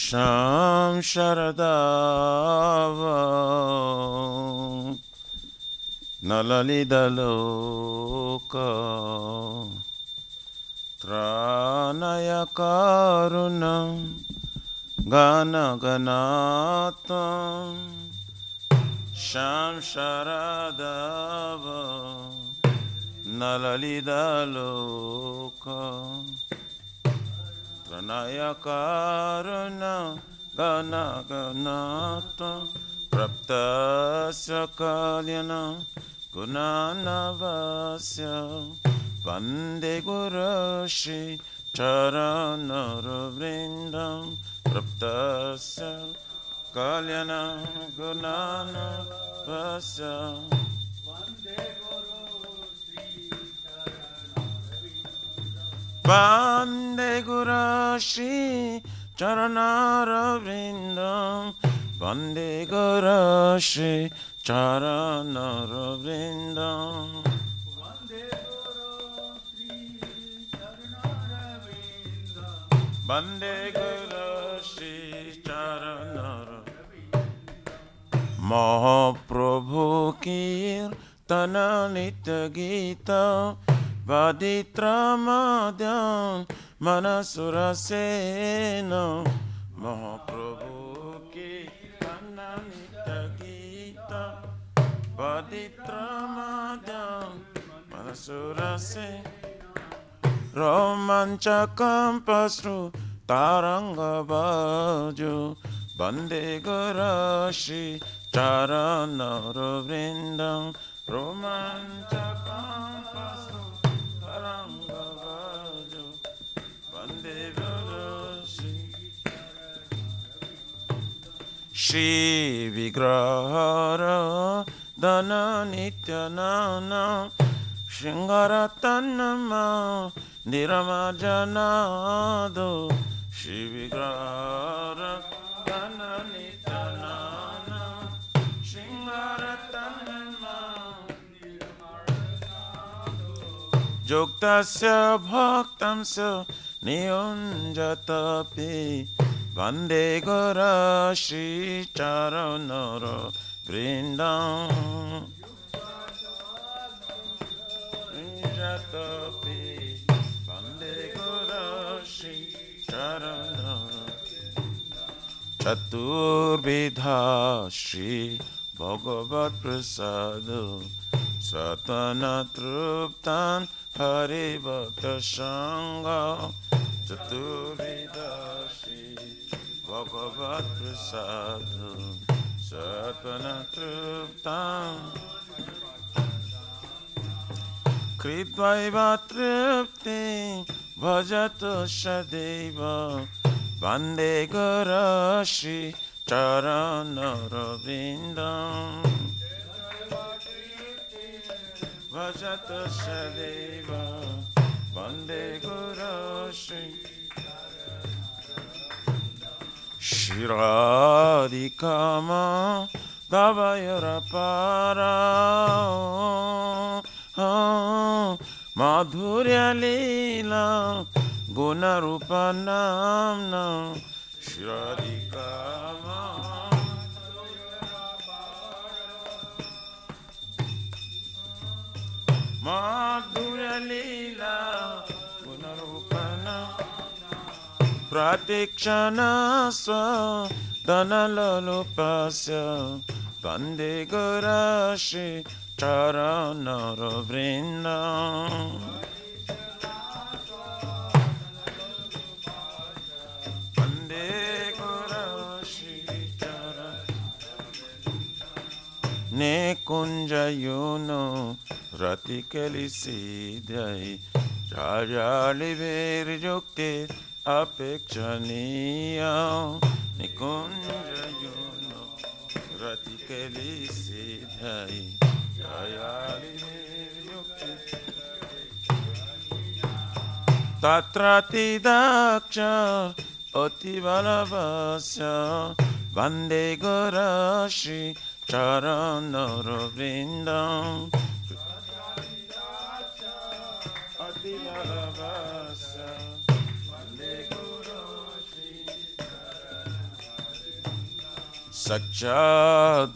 Sham Sharadava Nalalidaloka Tranaya Karuna Gana Ganatam Sham Sharadava Nalalidaloka Tranaya Karuna Gana Ganata Praptasya Kalyana Gunanavasya Vande Guru-shri Charanaravrindam Praptasya Kalyana Gunanavasya Vande Guru-shri Charanaravrindam Vande Guru-shri Charanaravrindam Vande Guru-shri Charanaravrindam Mahaprabhu Kirtana Nitya Gita Vaditramadhyam Manasura Sena Mahaprabhu Kirtana Nitya Gita Vaditramadhyam Manasura Sena Romanchakam Pasru Taranga Baju Vande Guru-shri Charanaravrindam Romanchakam Pasru Taranga Baju Vande Guru-shri Shri Vigrahara Dana Nityanana Shingaratanama Niramajanado Shri Vigrahara Dana Nityanana Shingaratanama Joktasya Bhaktamsya Niyonjatapi Vande Guru-shri Charanaravrindam Jatapi Vande Guru-shri Charanaravrindam Chaturvidha Shri Bhagavat Prasada Satana Truptan Hari Bhakta Sangha Chaturvidha Shri Bhagavat Prasada Satana Truptan Kridvaiva Tripti Bhajato Shadeva Vande Guru-shri Charanaravrindam Bhajato Shadeva Vande Guru-shri Shiradikama Davayarapara Madhurya Leela Gunarupa Namna Shradikama Madhurya Leela Gunarupa Namna Pratikshana Swa Danalalupasya Vande Guru-shri Charanaravrindam Vande Guru-shri Charanaravrindam Nekunjayuno Ratikelisidhyai Jayali Virjukti Apekshaniya Nekunjayuno Ratikelisidhyai Tatrati Daksha Ativalavasya Vande Guru-shri Charanaravrindam Ativalavasya Vande Guru-shri सच्चाधरितेन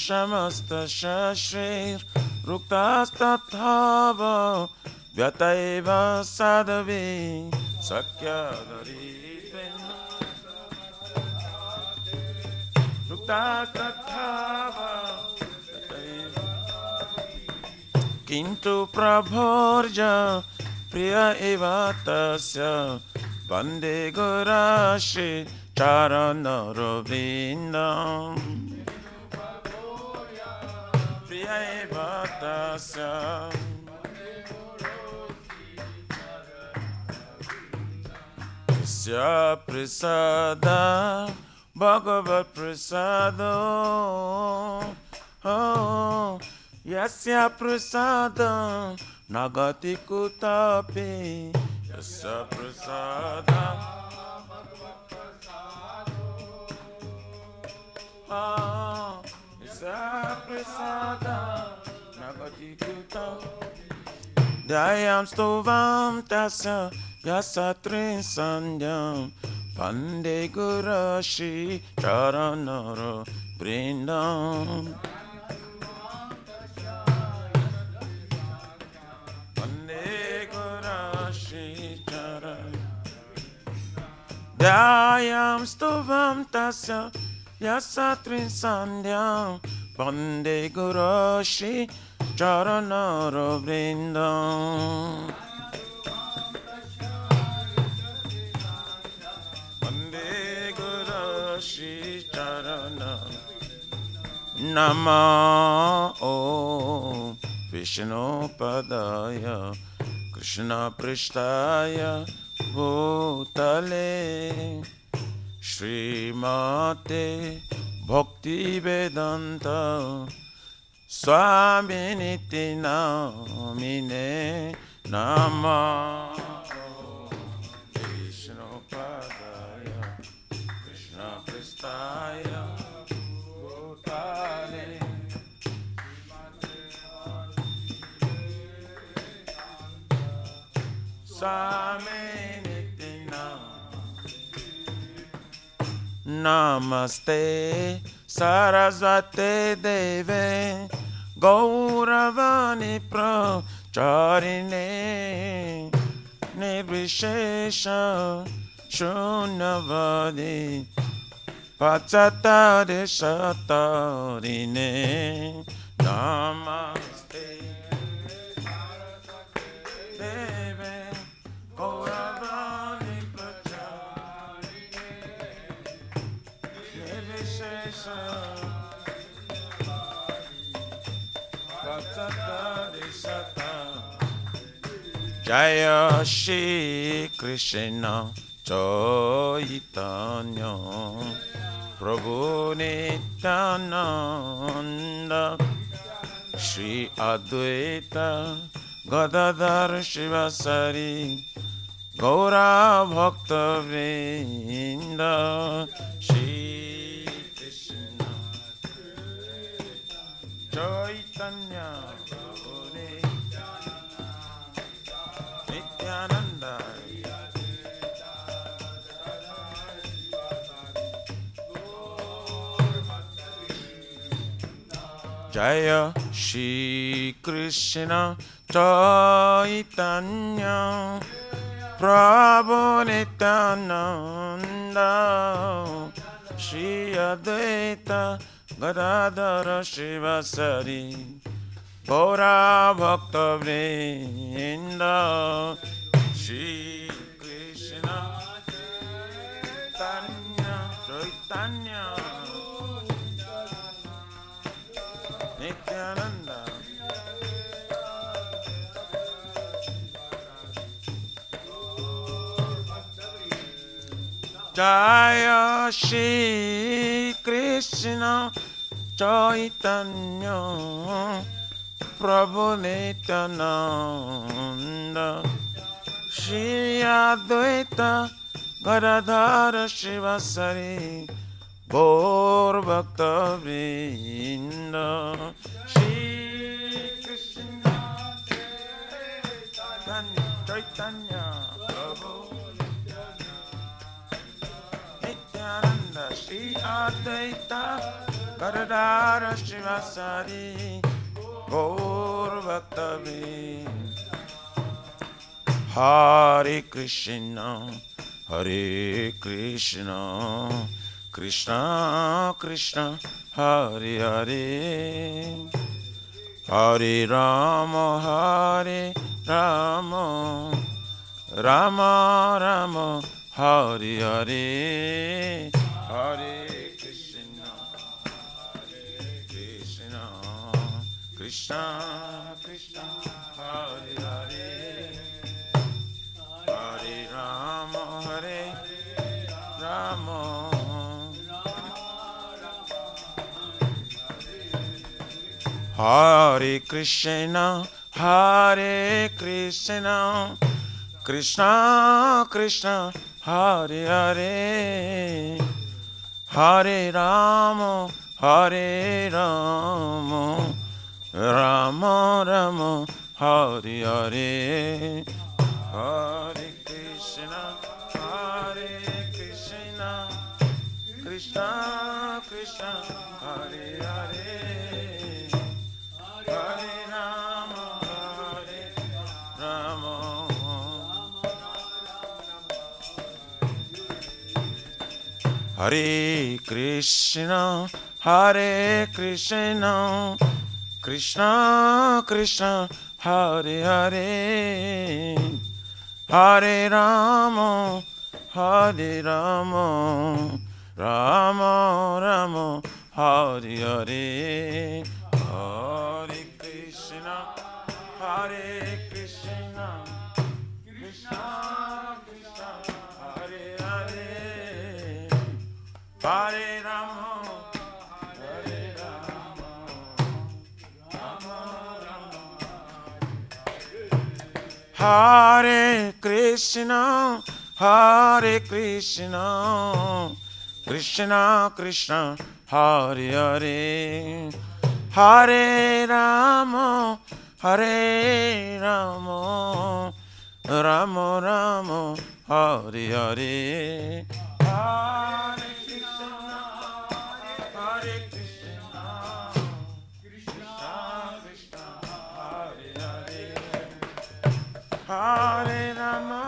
समस्तशस्त्रैर्रुक्तास्तथाव व्यतैव साधवे सख्याधरितेन रुक्तास्तथाव व्यतैव किन्तु प्रभोर्ज प्रिय एव तस्य वन्दे गुराशि चरणरविन्दम् प्रिय एव तस्य यस्य प्रसाद भगवत्प्रसादो यस्य प्रसाद न गति कुतपि यस्य प्रसाद यस्य प्रसाद न गति कुतपि ध्यायां स्तुवां तस्य यस्य त्रिसन्ध्यं वन्दे गुरश्री चरणरविन्दम् ध्यायां स्तुवां तस्य यस्य त्रिसन्ध्यं वन्दे गुरश्री चरणरविन्दम् वन्दे गुरश्री चरण नमो विष्णुपदाय कृष्णपृष्ठाय भूतले श्रीमते भक्तिवेदान्त स्वामिनिति नामिने नमः विष्णुपदाय कृष्णपृष्ठाय भूतले स्वामिनिति नमस्ते सरस्वते देवे गौरवाणी प्रचारिणे निर्विशेष शून्यवादी पश्चात्तारिणे नमस्ते देवे गौरवाणी प्रचारिणे निर्विशेष जय श्री कृष्ण चैतन्य प्रभु नित्यानंद श्री अद्वैत गदाधर शिवासारि गौरा भक्तवृंद श्री कृष्ण चैतन्य प्रभु नित्यानंद जय श्री कृष्ण चैतन्य प्रभु नित्यानंद श्री अद्वैत गदाधर शिवासारि गौरा भक्तवृंद श्री कृष्ण चैतन्य नित्यानंद जय श्री कृष्ण चैतन्य प्रभु नित्यानंद श्री अद्वैत गदाधर शिवासारि गौर भक्तवृंद श्री कृष्ण चैतन्य प्रभु Nityanand Shri Shri Advaita Gadadara Shivasari Gaur Bhaktavi. Hare Krishna, Hare Krishna, Krishna Krishna, Hare Hare, Hare Rama, Hare Rama, Rama Rama, Hare Hare, Hare Krishna, Krishna Krishna, Hare Hare, Hare Rama, Hare Rama, Hare Krishna, Hare Krishna, Krishna Krishna, Hare Hare, Hare Rama, Hare Rama, Rama Rama, Hare Hare, Hare Krishna, Hare Krishna, Krishna Krishna, Hare Hare, Hare Rama, Hare Rama, Hare Krishna, Hare Krishna, Krishna Krishna, Hare Hare, Hare Rama, Hare Rama, Rama Rama, Hare Hare, Hare Krishna, Hare Krishna, Krishna Krishna, Hare Hare, Hare Rama, Hare Rama, Rama Rama, Hare Krishna, Hare Krishna, Krishna Krishna, Hare Hare, Hare Rama, Hare Rama, Rama Rama, Hare Hare, Hare Krishna, Hare Krishna, Krishna Krishna, Hare Hare, Hare Rama,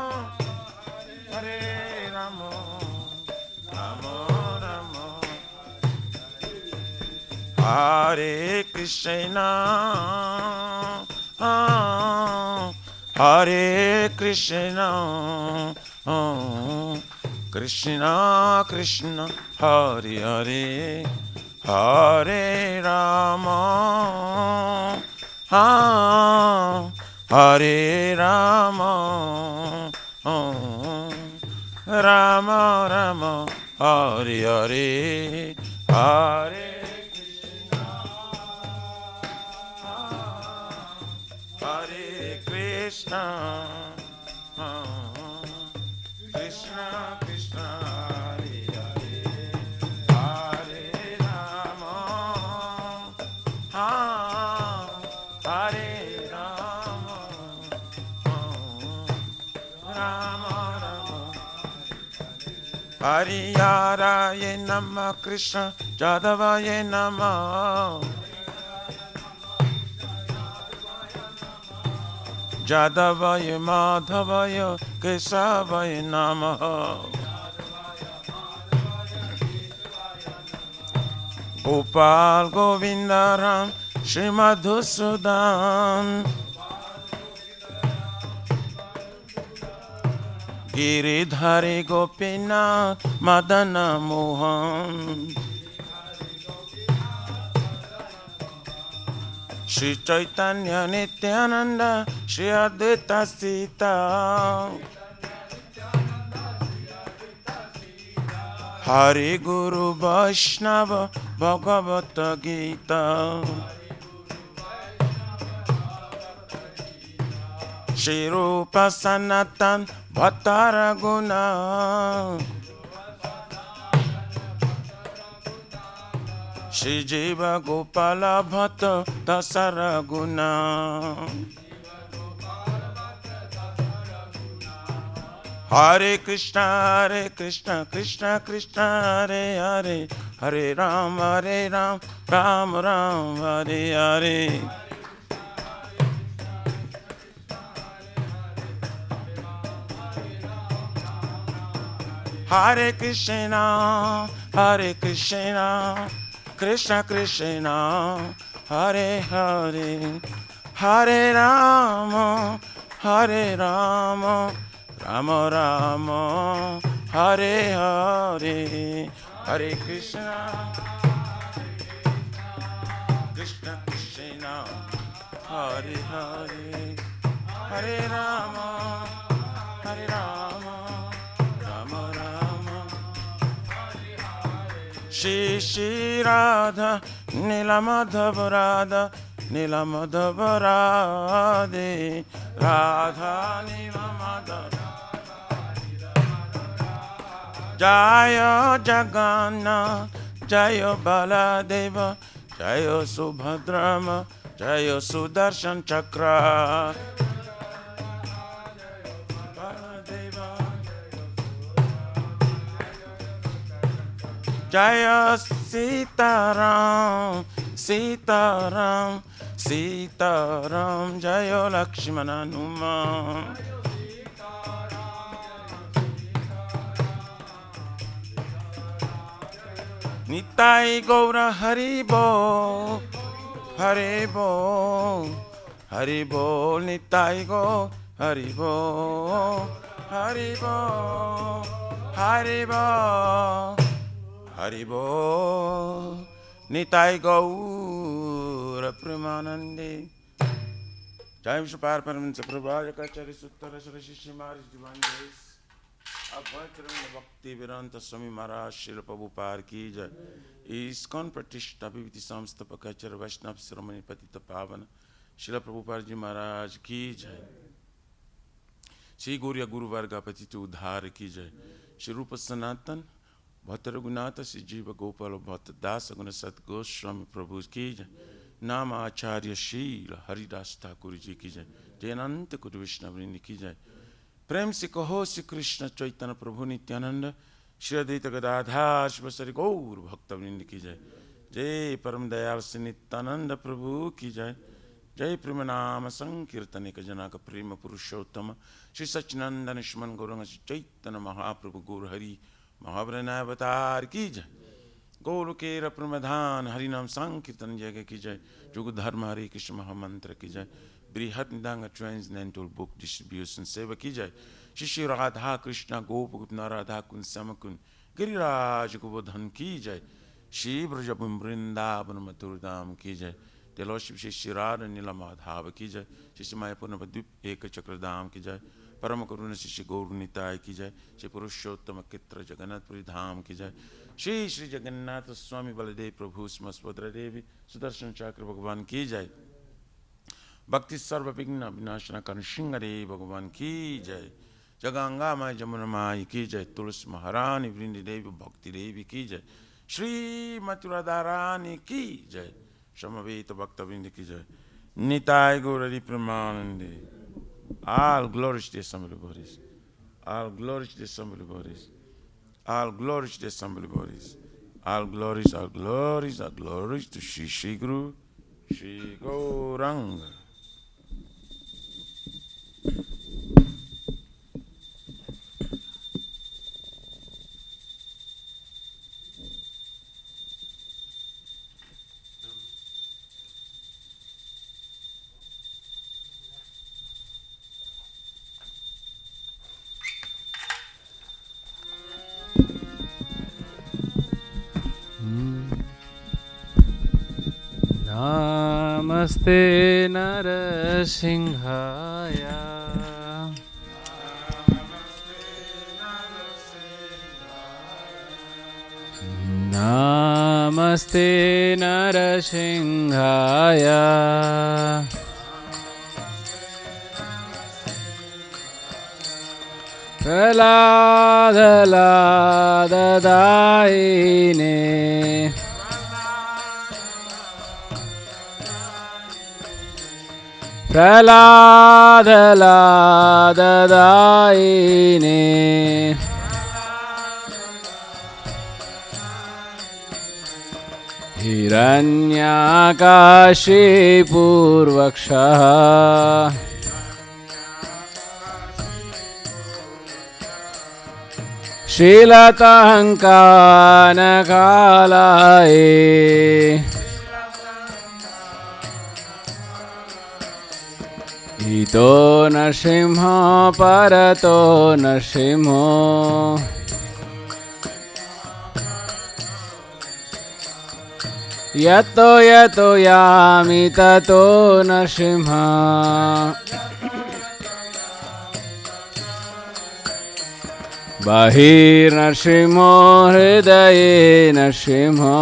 Hare Rama, Rama Rama, Hare Krishna, Hare Krishna, Krishna Krishna, Hare Hare, Hare Rama, Hare Rama, Rama Rama, Hare Hare, Hare Hare Krishna, Krishna Krishna, Hare Hare, Hare Rama, Hare Rama, Rama Rama, Hariyaraye Namah, Krishna Jadavaye Namah, Jadavaya Madhavaya Kesavaya Namaha, Gopal Govindaram Shri Madhusudan, Giridhari Gopinath Madana Mohan, Shri Chaitanya Nityananda Shri Advaita Sita, Hari Guru Vaishnava Bhagavata Gita, Shri Rupa Sanatan Bhattaraguna, Shri Jiva Gopala Bhatta Dasaraguna, Hare Krishna, Krishna Krishna, Hare Hare, Hare Ram, Ram Ram, Hare Hare. Hare Krishna, Krishna Krishna, Hare Hare, Hare Rama, Rama Rama, Hare Hare, Hare Krishna, Krishna Krishna, Hare Hare, Hare Rama, Rama Rama. Shri Radha, Nila Madhava Radha, Nila Madhava Radhe, Radha Nila Madhava. Jaya Jagannath, Jaya Baladeva, Jaya Subhadrama, Jaya Sudarshan Chakra. Jaya Sitaram, Sitaram, Sitaram, Jaya Lakshmana Hanuman. Nitai Gaura Haribo, Haribo, Haribo, Nitai Gaura Haribo, Haribo, Haribo, Haribo, Nitai Gaura Premanande. Jai Vishnu Paramananda Prabhupada Kachari Suttara Sarashishi Maharaj Divine Grace. भक्ति वेदांत स्वामी महाराज श्रील प्रभुपाद की जय। ISKCON प्रतिष्ठा विभूति संस्थापक आचार्य वैष्णव शिरोमणि पतित पावन श्रील प्रभुपाद जी महाराज की जय। श्री गौरिया गुरु वर्ग पतित उद्धार की जय। श्री रूप सनातन भक्त रघुनाथ श्री जीव गोपाल भक्त दास गुण सत गोस्वामी प्रभु की जय। नाम आचार्य शील हरिदास ठाकुर जी की जय। जयनंत कुरु वैष्णव की जय। प्रेम से कहो श्री कृष्ण चैतन्य प्रभु नित्यानंद श्री अद्वैत गदाधर शिवसरि गौर भक्तवृंद की जय। जय परम दयाल श्री नित्यानंद प्रभु की जय। जय प्रेम नाम संकीर्तन एक जनक प्रेम पुरुषोत्तम श्री सच्चिदानंद निष्मन गौरंग श्री चैतन्य महाप्रभु गौर हरि महावरनाय अवतार की जय। गौर के प्रमधान हरिनाम संकीर्तन जय की जय। जुग धर्म हरे कृष्ण महामंत्र की जय। बृहत निदांग ट्रांसलेंटल बुक डिस्ट्रीब्यूशन सेवा की जय। शिशि राधा कृष्ण गोप गुप्त राधा कुंज श्याम कुंज गिरिराज गोवर्धन की जय। श्री ब्रज वृंदावन मथुर धाम की जय। तेलोशिव शिशि राधा नीला माधव की जय। शिशि मायापुर नवद्वीप एक चक्र धाम की जय। परम करुण शिशि गौर निताय की जय। श्री पुरुषोत्तम कित्र जगन्नाथपुरी धाम की जय। श्री श्री जगन्नाथ स्वामी बलदेव प्रभु सुभद्रा देवी सुदर्शन चक्र भगवान की जय। भक्ति सर्व विघ्न विनाशना कर्ण सिंह देव भगवान की जय। जगंगा माय जमुना माई की जय। तुलसी महारानी वृंदी देवी भक्ति देवी की जय। श्री मथुरा रानी की जय। समवेत भक्त वृंद की जय। निताय गौर प्रमानंदे। All glories to Assembly bodies. All glories to Assembly bodies. All glories to Assembly bodies. All glories, all glories, all glories to Shri Shri Guru Shri Gauranga. Namaste Narasimhaya. Namaste Narasimhaya. Prahlada Daine. प्रह्लादलाददायिने हिरण्याकाशिपूर्वक्षः शीलतङ्कानकालाये इतो नरसिंह परतो नरसिंह यतो यतो यामि ततो नरसिंह बहिर्नरसिंहो हृदये नरसिंहो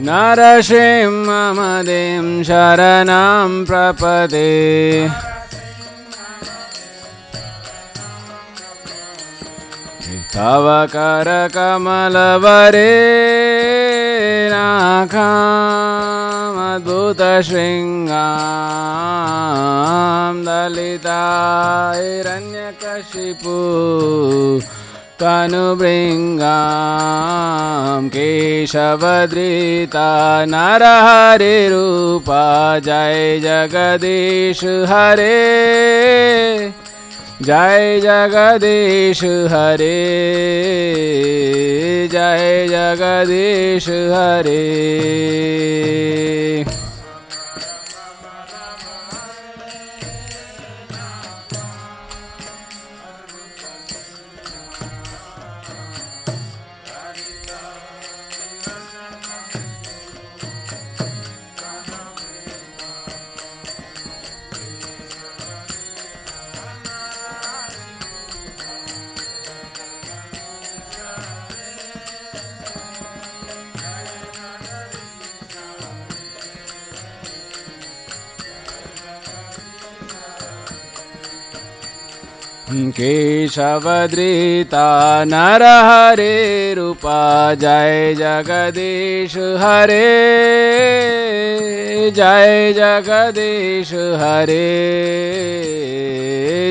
नरसिंहमदिं शरणं प्रपदे तव करकमलवरेणाकामद्भुतशृङ्गां दलिताहिरण्यकशिपु तनुभृङ्गां केशवधृता नरहरिरूपा जय जगदीश हरे जय जगदीश हरे जय जगदीश हरे केशवधृता नरहरिरूपा जय जगदीश हरे जय जगदीश हरे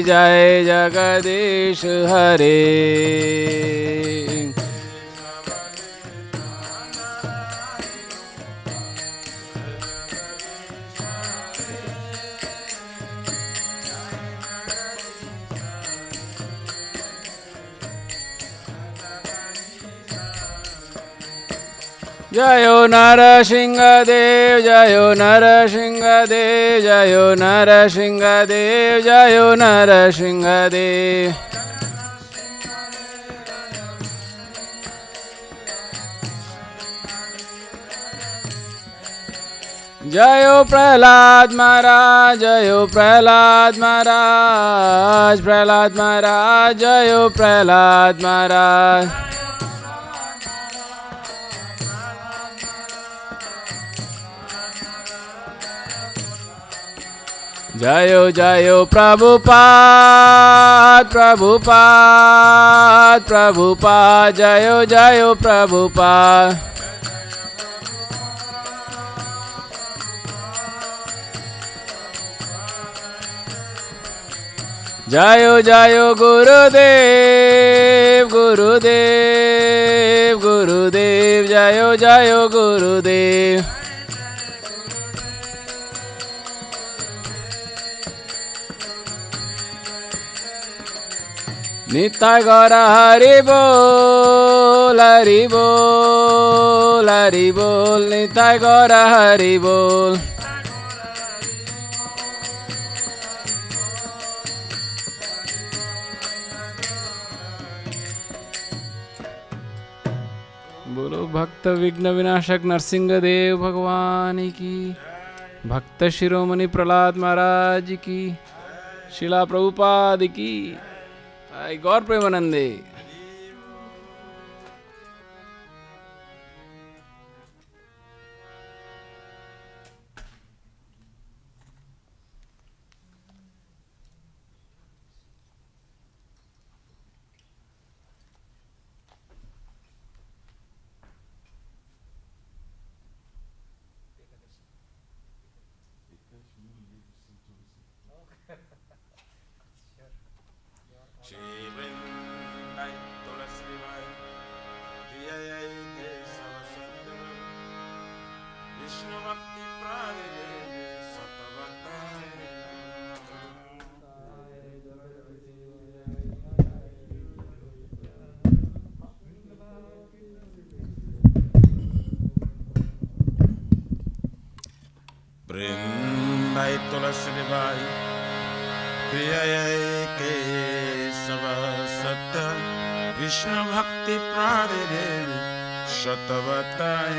जय जगदीश हरे जयो नरसिंहदेव जयो नरसिंहदेव जयो नरसिंहदेव जयो नरसिंहदेव जयो प्रह्लाद महाराज जयो प्रह्लाद महाराज प्रह्लाद महाराज जयो प्रह्लाद महाराज जयो जयो प्रभुपाद प्रभुपाद प्रभुपाद जयो जयो प्रभुपाद जयो जयो गुरुदेव गुरुदेव गुरुदेव जयो जयो गुरुदेव नित्य गौर हरि बोल हरि बोल हरि बोल नित्य गौर हरि बोल बोलो भक्त विघ्न विनाशक नरसिंह देव भगवान की भक्त शिरोमणि प्रहलाद महाराज की शिला प्रभुपाद की गौर प्रेमानंदे। तुलसी बाई प्रिय केशव सत्य विष्णु भक्ति प्राणिदेवी शतवताय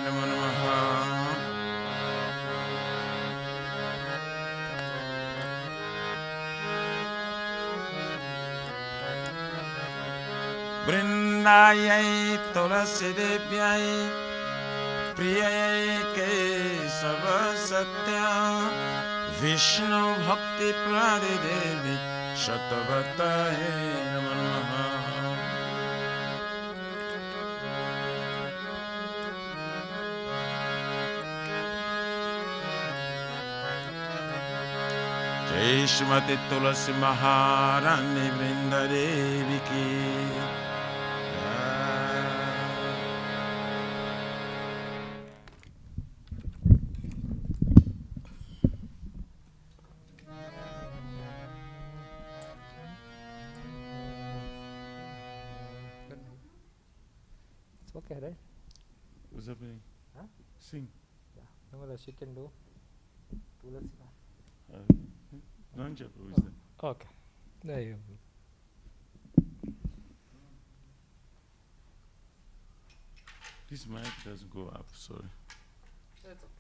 नमो नमः। वृंदायै तुलसी देव्यै प्रियै केशव सत्य विष्णु भक्ति प्राणिदेवी शतवताय नमो नमः। जय श्रीमती तुलसी महारानी वृंदादेवी की। It's okay, right? What's happening? Huh? Sing. Yeah. No, she can do. Tulasi. Non-Japa, who is that? Okay. There you go. This mic doesn't go up, sorry. That's okay.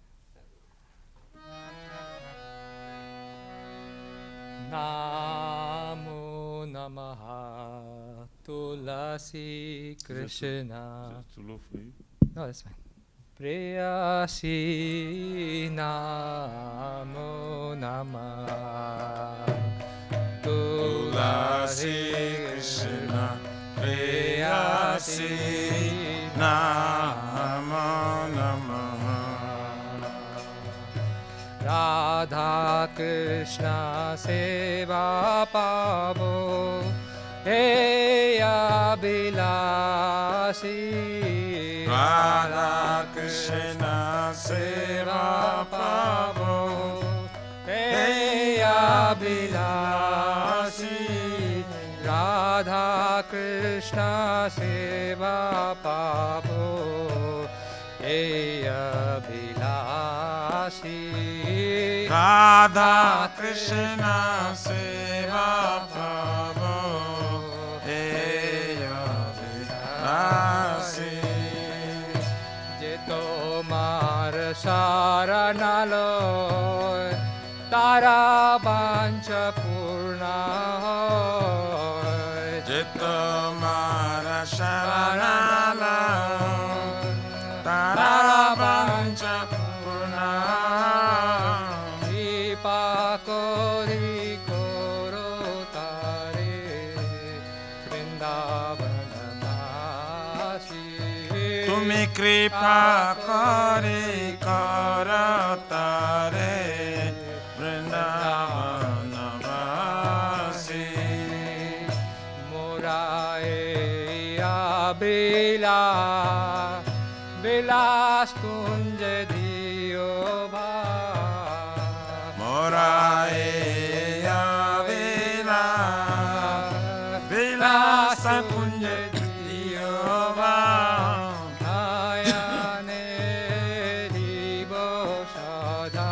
Namo Namaha Tulasi Krishna. Is that too low for you? No, that's fine. Preyasi Namo Namaha Tulasi Krishna Preyasi Namo Namaha Radha Krishna Seva Pavo Hey Abhilasi Radha Krishna Seva Pavo Hey Abhilasi Radha Krishna Seva Pavo Hey Abhilasi Radha Krishna Seva Pavo Hey Abhilasi Tomar saranalo tara bancha purna hoy je tomara saranalo tara bancha purna kripa kori koro tare Vrindavanasi tumi kripa kori karatare Vrindavanavasi Morae abila bilas kunje diyo bha Morae avila vilasa kunje diyova ayane dibo sada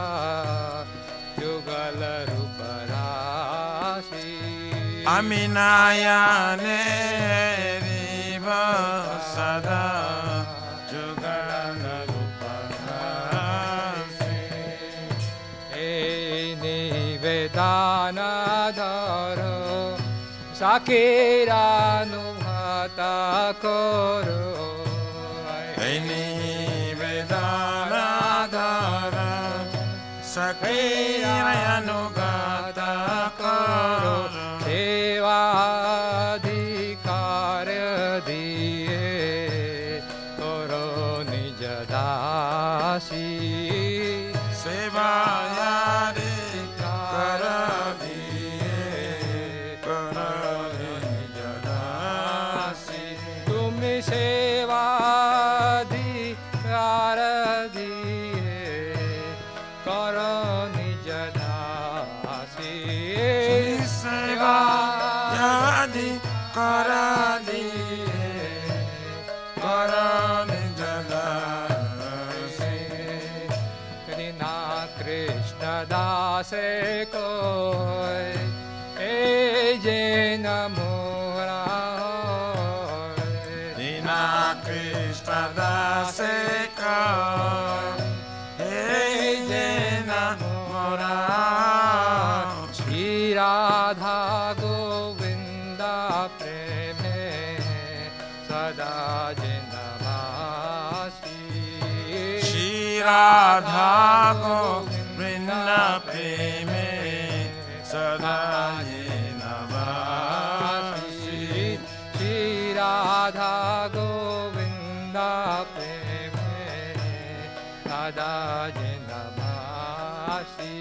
yugal ruparasi Aminayane riva sada jugala ruparasi Vedana dharo Sakira nuhata koro Aini vedana dhara Sakira anugata koro Seva adhikara diye Koro nijadasi Sevayari Tumi seva adhikara diye Koro nijadasi Sevayari karadiye karani jadasi Krishna Das दासे कोई ए जे नमोरा दीना कृष्ण दासे कोई ए जे नमोरा श्री राधा गोविंदा प्रेमे सदा जिंदवासी श्री राधा गोविंद प्रेमे सदा जिंदवासी श्री राधा गोविंदा प्रेमे सदा जिंदवासी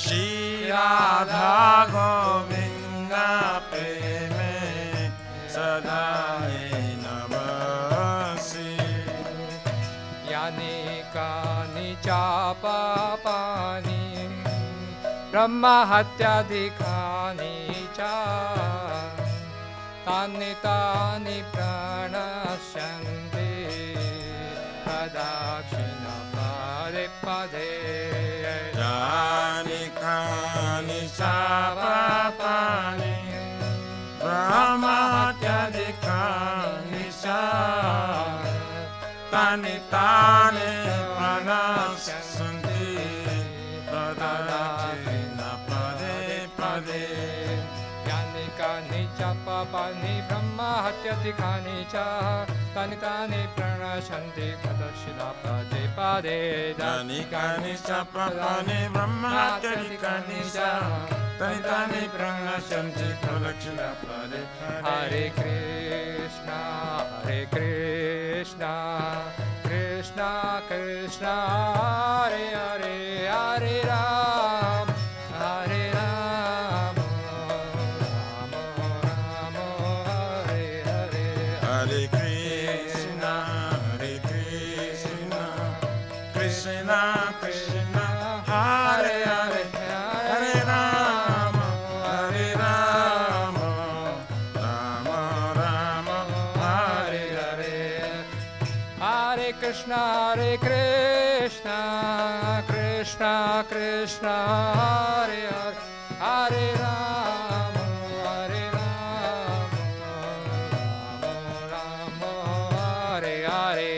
श्री राधा गोविंद प्रेमे सदा जिंदवासी यानी कानि चापापानि ब्रह्म हत्याधिकानि च तानि तानि प्रणश्यन्ति प्रदक्षिण पदे पदे यानि कानि चापापानि ब्रह्महत्याधिकानि च तानि तानि प्रणश्यन्ति प्रदक्षिण पदे पदे यानि कानि चापापानि ब्रह्म हत्याधिकानि च तानि तानि प्रणश्यन्ति प्रदक्षिण पदे पदे यानि कानि चापापानि ब्रह्महत्याधिकानि च तानि तानि प्रणश्यन्ति प्रदक्षिण पदे Hare Krishna, Hare Krishna, Krishna Krishna, Hare Hare, Hare Ram, Hare Ram, Ram Ram, Hare Hare. Hare Krishna, Hare Krishna, Krishna Krishna, Hare Hare, Hare Rama, Hare Rama, Rama Rama, Hare Hare. Hare Krishna, Hare Krishna, Krishna Krishna, Hare Hare, Hare Ram, Hare Ram, Ram Ram, Hare Hare.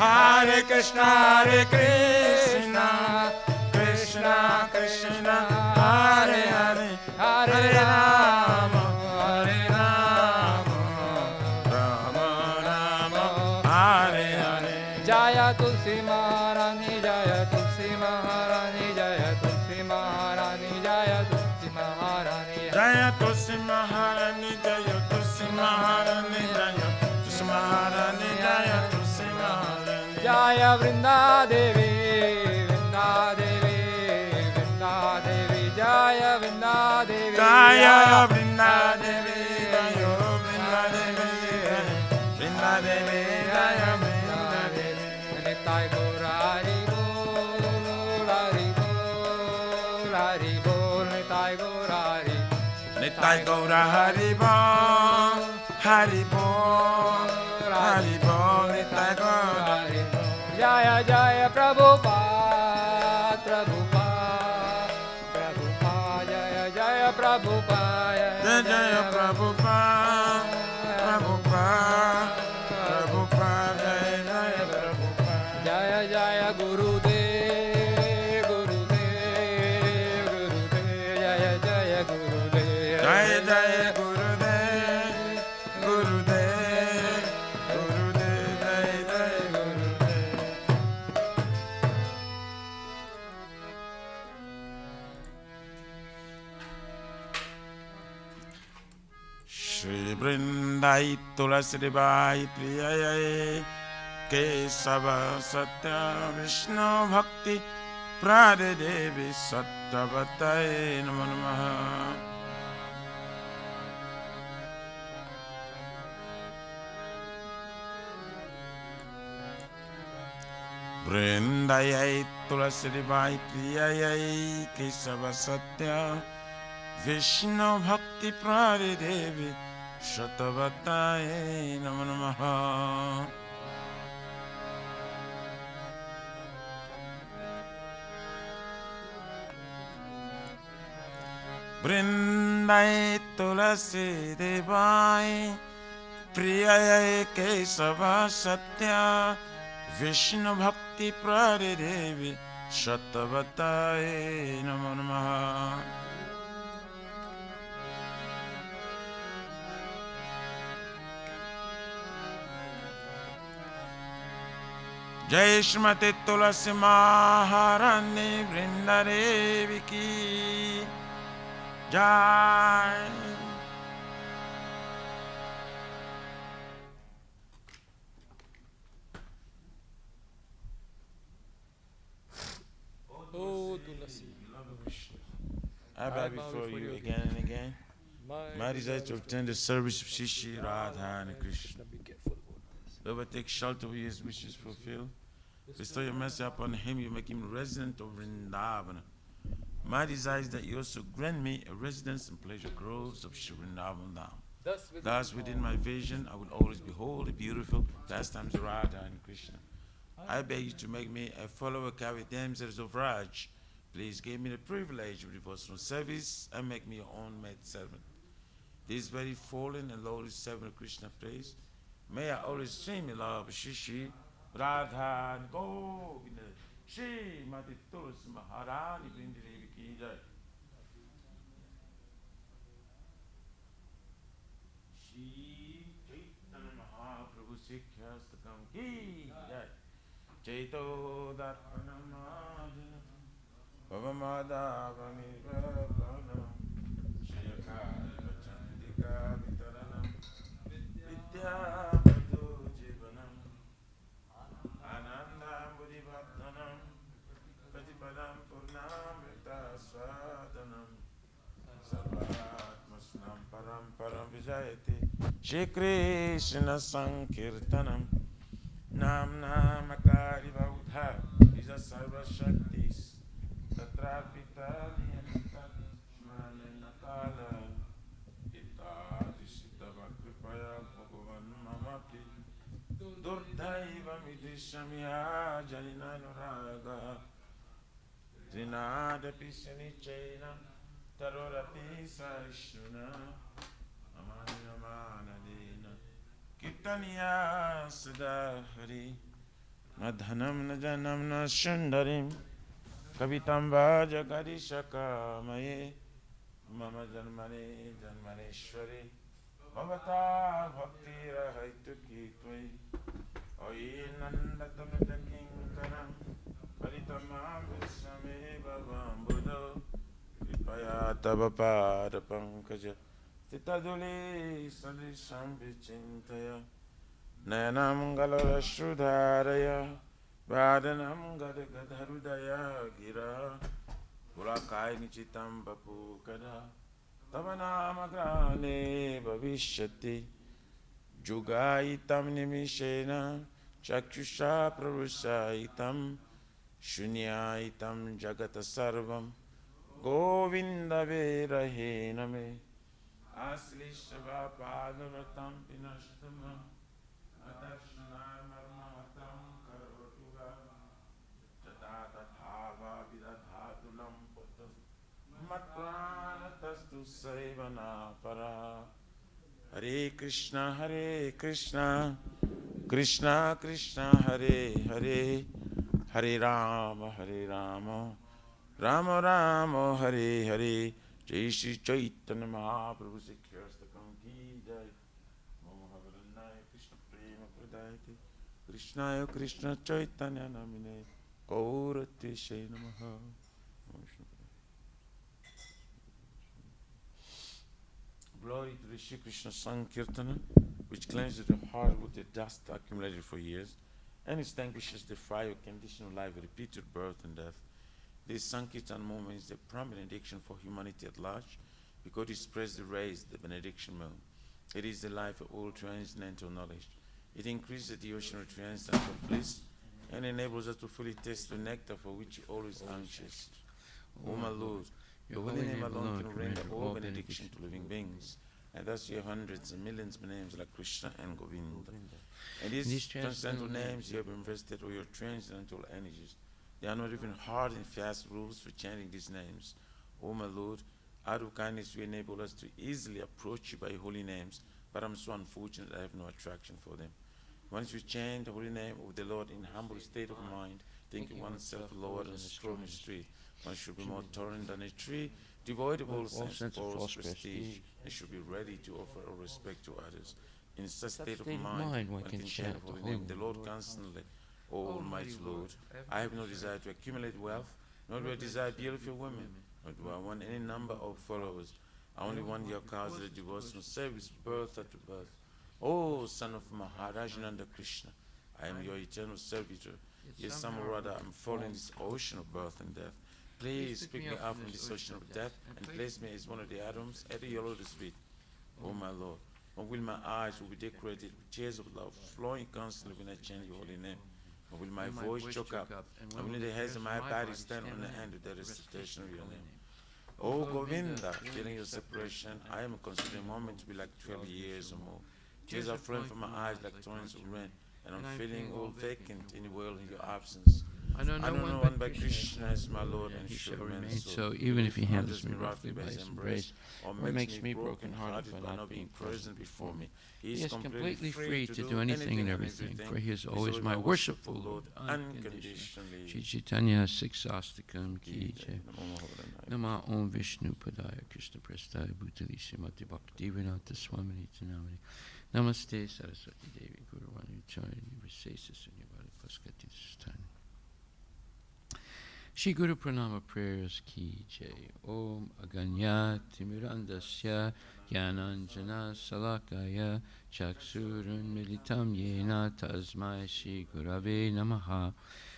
Hare Krishna, Hare Krishna, Krishna Krishna, Hare Hare, Hare Rama, Hare Rama, Rama Rama, Hare Hare. Jaya Tulsi Maharani, Jaya Tulsi Maharani, Jaya Tulsi Maharani, Jaya Tulsi Maharani. Jaya Tulsi Maharani, Jaya Tulsi Maharani, Jaya Tulsi Maharani, Jaya Tulsi Maharani. Jaya Vrinda Devi, Vrinda Devi, Vrinda Devi, Jaya Vrinda Devi, Jaya Vrinda Devi, Jaya Vrinda Devi, Vrinda Devi, Jaya Vrinda Devi. Nitai Gaura Hari Bol, Hari Bol, Hari Bol, Nitai Gaura Hari. Nitai Gaura Hari Bol, Hari Bol, Hari Bol, Nitai Gaura Hari Bol. Jaya Jaya Prabhupada, Prabhupada, Prabhupada, Jaya Jaya Prabhupada, Jaya Jaya Prabhupada, Prabhupada, Prabhupada, Jaya Jaya Prabhupada. Jaya Jaya Gurudev, Gurudev, Gurudev, Jaya Jaya Gurudev, Jaya Jaya Gurudev, Gurudev, Gurudev, Jaya Jaya Gurudev. Shri Vrindai Tulasi Bai Priyayai Kesava Satya Vishnu Bhakti Pradidevi Sattvatai Namo Namaha. Vrindayai Tulasi Bai Priyayai Kesava Satya Vishnu Bhakti Pradidevi Sattvatai Namo Namaha. Vrindai tulasi devai Priyaye Kesava Satya Vishnu Bhakti Pradidevi Shatavataye Namo Namaha. Jai Shrimati Tulasi Maharani Vrindadevi Ki Jai. Oh, Tulasi. I bow before you again and again. My desire to attend the service of Shishi Radha and Krishna. Be careful. Whoever takes shelter of his wishes fulfilled. Bestow your mercy upon him, you make him resident of Vrindavana. My desire is that you also grant me a residence in pleasure groves of Vrindavan Dham. Thus, within my vision, I will always behold the beautiful pastimes of Radha and Krishna. I beg you to make me a follower carry damsels of Raj. Please give me the privilege of devotional service and make me your own maid servant. This very fallen and lowly servant of Krishna praise, may I always stream in love of Shishi, Radha and Govinda, Shri Mati Tulsi Maharani Vrindadevi Ki Jai. Shri Chaitanya Mahaprabhu Sikhyastakam Ki Jai. Chaito Darpanamajana Pavamadavami Vapanam Shriakari Vachandika Vitaranam Vidyavadu Jivanam Anandam Buddhivardhanam Patipadam Purnamrita Swadanam Sarvatmasnam Param Param Vijayati Shri Krishna Sankirtanam Nam Namakari Vaudha Isa Sarva Shaktis Tatra Pitaliyanita Shmanena Kala Ita Dishita Vakripaya Bhagavan Mamapi Durdaiva Midishamiya Janina Nuraga Trinada Pisanichena Tarorapi Saishuna Amana Manadina Kirtaniya Sadahari Madhanam Najanam Nashandarim Kavitam Vajagari Shakamaye Mama Janmane Janmaneshwari Bhavata Bhakti Rahaitu Kitwai Oye Nandatamata Kinkaram Paritamam Visame Bhavam Buddha Kripaya Tavapada Pankaja Titaduli Sadisham Vichintaya Nayanam Galara Shrudharaya Vadanam Gadagadharudaya Gira Purakai Nichitam Bapu Kada Tavanamagrane Bhavishyati Jugaitam Nimishena Chakshusha Prarusaitam Shunyaitam Jagata Sarvam Govinda Verahename Aslishava Padavatam Pinashtamam Adashana Marmatam Karotuga Jatata Thava Vidadhatulam Putta Matranatastu Saivana Para Hare Krishna Krishna Krishna Hare Hare Hare Rama Rama Rama Hare Hare Jai Shri Chaitanya Mahaprabhu Sikhyastakam Ki Jai Mohavarannaya Krishna Prema Pradayate Krishnaya Krishna Chaitanya Namine Gaurati Shai Namaha. Glory to the Shri Krishna Sankirtana, which cleanses the heart with the dust accumulated for years and extinguishes the fire of conditional life, repeated birth and death. This Sankirtan movement is the prime benediction for humanity at large because it spreads the rays, the benediction moon. It is the life of all transcendental knowledge. It increases the ocean of transcendental bliss and enables us to fully taste the nectar for which we are always anxious. O my Lord, your holy name alone can render all benediction to living beings. And thus you have hundreds and millions of names like Krishna and Govinda. And these transcendental names you have invested all your transcendental energies. There are not even hard and fast rules for chanting these names. O my Lord, Out of kindness, you enable us to easily approach you by your holy names, but I'm so unfortunate I have no attraction for them. Once you chant the holy name of the Lord in humble state of mind, thinking oneself lower than a straw in the street, one should be more tolerant than a tree, devoid of all sense of false prestige, and should be ready to offer all respect to others. In such state of mind, one can chant the holy name of the Lord constantly. O Almighty Lord, I have no desire to accumulate wealth, nor do I desire beautiful women, nor do I want any number of followers. I only want your cause that devotes from service, birth after birth. O son of Maharajananda Krishna, I am your eternal servitor. Yes, some or other, I'm falling in this ocean of birth and death. Please pick me up from this ocean of death and place me as one of the atoms at your lotus feet. O my Lord, when will my eyes will be decorated with tears of love flowing constantly when I chant your holy name? When will my voice choke up? And will the hairs of my body stand on the end of the recitation of your name? O Govinda, feeling your separation, I am considering a moment to be like 12 years or more. Tears are flowing from my eyes like torrents of rain, and I'm feeling all vacant in the world in your absence. I know no one but Krishna is my Lord, and he shall remain so, even if he handles me roughly by his embrace, or makes me broken-hearted by not being present before me. He is completely free to do anything and everything, for he is always my worshipful Lord, unconditionally. Shri Chaitanya Siksastikam Ki Jai. Nama Om Vishnu Padaya Krishna Prestaya Bhutali Srimati Bhaktivedanta Swamini Tanamani. Namaste Saraswati Devi Guru Vani Charani Visesa Sunyavali Paskati Stani. Shri Guru Pranama Prayers Ki Jai. Om Aganya Timirandasya Gyananjana Salakaya Chaksurun Militam Yena Tasmai Shri Gurave Namaha.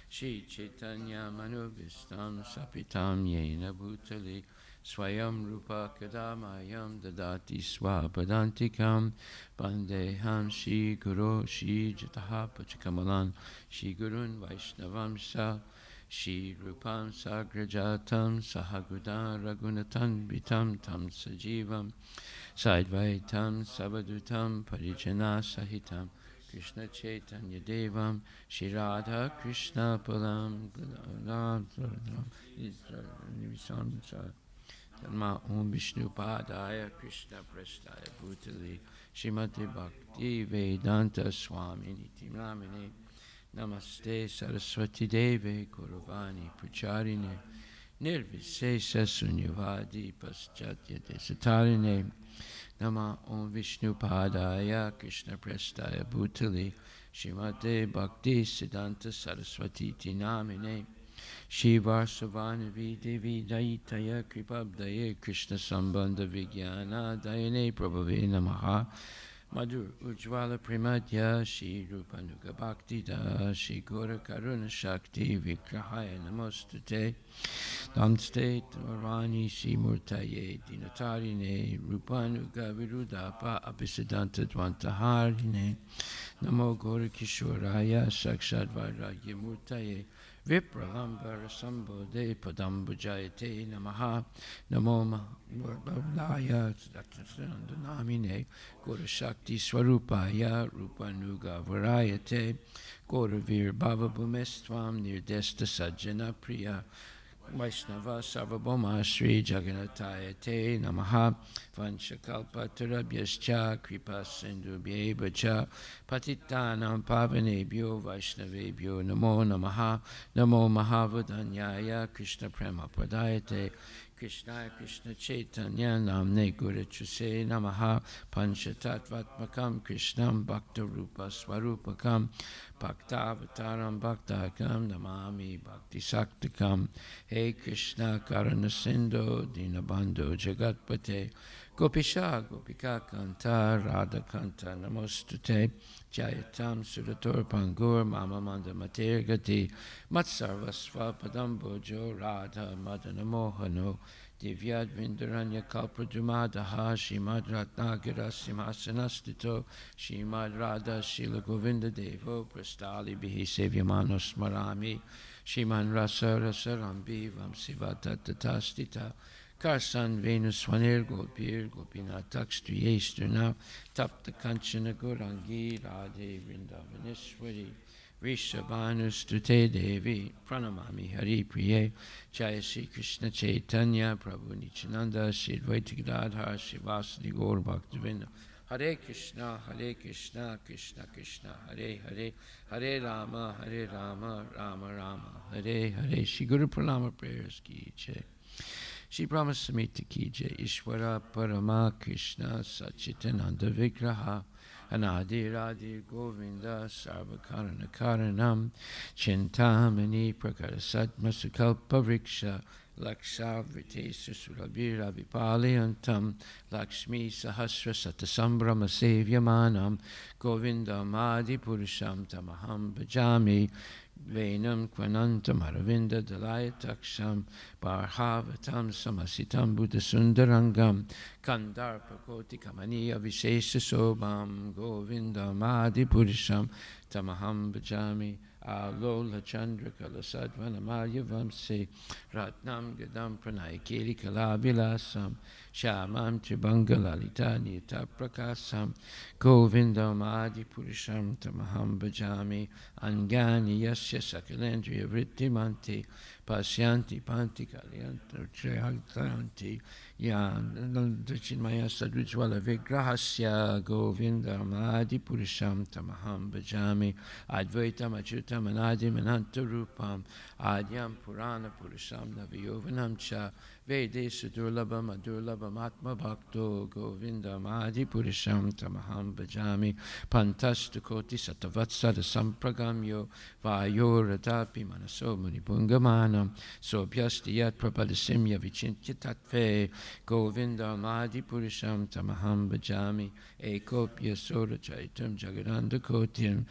Shri Chaitanya Manubhistam Sapitam Yena Bhutali Swayam Rupa Kadamayam Dadati Swapadantikam Bandeham Shri Guru Shri Jataha Pachakamalan Shri Gurun Vaishnavam Sa Shri Rupam Sagrajatam Sahagudan Ragunatan Bitam Tam Sajivam Saidvaitam Savadutam Parijana Sahitam Krishna Chaitanya Devam Shri Radha Krishna Palam Dhamma Om Vishnu Padaya Krishna Prestaya Bhutali Srimati Bhakti Vedanta Swami Niti Namine Namaste Saraswati Deve Gauravani Pracharine Nirvisesa Sunyavadi Paschatya Desatarine Nama Om Vishnu Padaya Krishna Prestaya Bhutali Srimate Bhakti Siddhanta Saraswati Namine Shiva Savanavi Devi Daitaya Kripabdaye Krishna Sambandha Vigyana Dayane Prabhave Namaha Madhur Ujjvala Primadya Shri Rupanuga Bhakti Da Shri Gora Karuna Shakti Vikrahaya Namostate Damste Dvarani Shri Murtaye Dinatarine Rupanuga Virudapa Abhisidanta Dvantaharine Namo Gora Kishoraya Sakshat Vairagya Murtaye Vipralambara Sambodhe Padambujayate Namaha Namo Mahurabhavlaya Namine Gora Shakti Swarupaya Rupanuga Varayate Gora Vir Bhava Bhumestvam Nirdesta Sajjana Priya Vaishnava Sarvabhauma Sri Jagannathaya Te Namaha Vanchakalpatarabhyascha Kripa Sindhubhyeva Cha Patitanam Pavanebhyo Vaishnavebhyo Namo Namaha Namo Mahavadanyaya Krishna Prema Pradayate Krishna Krishna Chaitanya Namne Gurachuse Namaha Panchatattvatmakam Krishnam Bhakta Rupa Swarupakam Bhaktavataram Bhaktakam Namami Bhakti Saktakam Hey Krishna Karana Sindhu Dinabandhu Jagatpate Gopisha Gopika Kanta Radha Kanta Namostute Jayatam Surator Pangur Mama Manda Mater Gati Matsarvasva Padambojo Radha Madana Mohano Divyad Vindaranya Kalpadumadaha Shimad Ratnagira Simhasanastito Shimad Radha Shila Govinda Devo Prastali Bihi Sevyamano Smarami Shiman Rasa Rasarambi Vamsivata Tatastita Karsan Venus Swanir Gopir Gopinatak Striyesturna Tapta Kanchana Gorangi Radhe Vrindavaneshwari Rishabhanustute Devi Pranamami Hari Priye Jaya Sri Krishna Chaitanya Prabhu Nityananda Sri Advaita Gadadhar Srivasadi Gaur Bhaktivinoda Hare Krishna Krishna Krishna Hare Hare Hare Rama Rama Rama Hare Hare. Shri Guru Pranama prayers ki jai. Shri Brahma Samhita ki jai. Ishvara Parama Krishna Sachitananda Vigraha Anadi Radhi Govinda Sarva Karana Karanam Chintamani Prakara Satma Sukalpa Vriksha Laksha Vritesa Surabhira Vipaliyantam Lakshmi Sahasra Satasambrama Sevyamanam Govinda Madi Purusham Tamaham Bhajami Venam Kvanantam Aravinda Dalayataksam Barhavatam Samasitam Buddha Sundarangam Kandarpa Koti Kamaniya Vishesha Sobam Govinda Madi Purusham Tamaham Bhajami Alola Chandra Kalasadvana Malya Vamsi Ratnam Gadam Pranay Kiri Kalavilasam Shamam Tribanga Lalita Nita Prakasam Govindam Adi Purusham Tamaham Bhajami Angani Yasya Sakalendriya Vrittimanti Pasyanti Panti Kalyanti Trihaganti Chinmaya Sadvijwala Vigrahasya Govindam Adi Purusham Tamaham Bhajami Advaitam Achyutam Anadim Anantarupam Adyam Purana Purusham Naviyovanam Cha Vede Sudurlabam Adurlabam Atma Bhakto Govindam Adi Purusham Tamaham Bhajami Pantastu Koti Satavatsada Sampragamyo Vayoradapi Manaso Munibungamanam Sobhyasti Yat Prabhadasimya Vichintya Tatve Govindam Adi Purusham Tamaham Bhajami Ekopya Sora Chaitam Jagadanda Kotim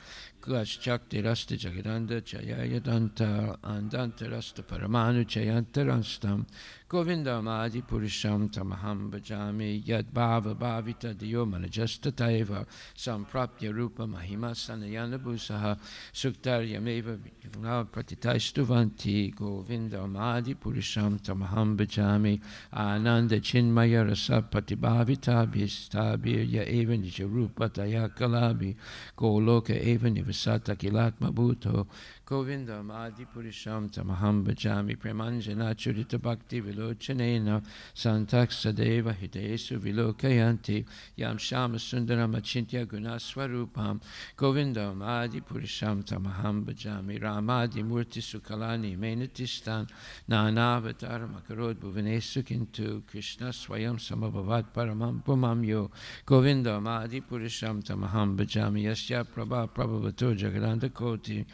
Chakti Rasta Jagadanda Chayaya Danta Andanta Rasta Paramanu Chayantarastam Govindam Adi Purusham Tamaham Bhajami Yad Bhava Bhavita Diyo Manajasta Taiva Samprapya Rupa Mahima Sanayana Bhusaha Suktarya Meva Pratitaistuvanti Govindam Adi Purusham Tamaham Bhajami Ananda Chinmaya Rasa Patibhavita Bhistabirya Eva Nijarupa Daya Kalabi Goloka Eva Nivasata Kilatma Bhuto Govindam Adi Purusham Tamaham Bhajami Premanjana Churita Bhakti Vilochanena Santaksa Deva Hidesu Vilokayanti Yam Shama Sundaram Achintya Gunaswarupam Govindam Adi Purusham Tamaham Bhajami Ramadi Murti Sukalani Menatistan Nanavatar Makarod Bhuvanesu Kintu Krishna Swayam Samabhavat Paramam Pumamyo Govindam Adi Purusham Tamaham Bhajami Yasya Prabha Prabhavato Jagadanda Koti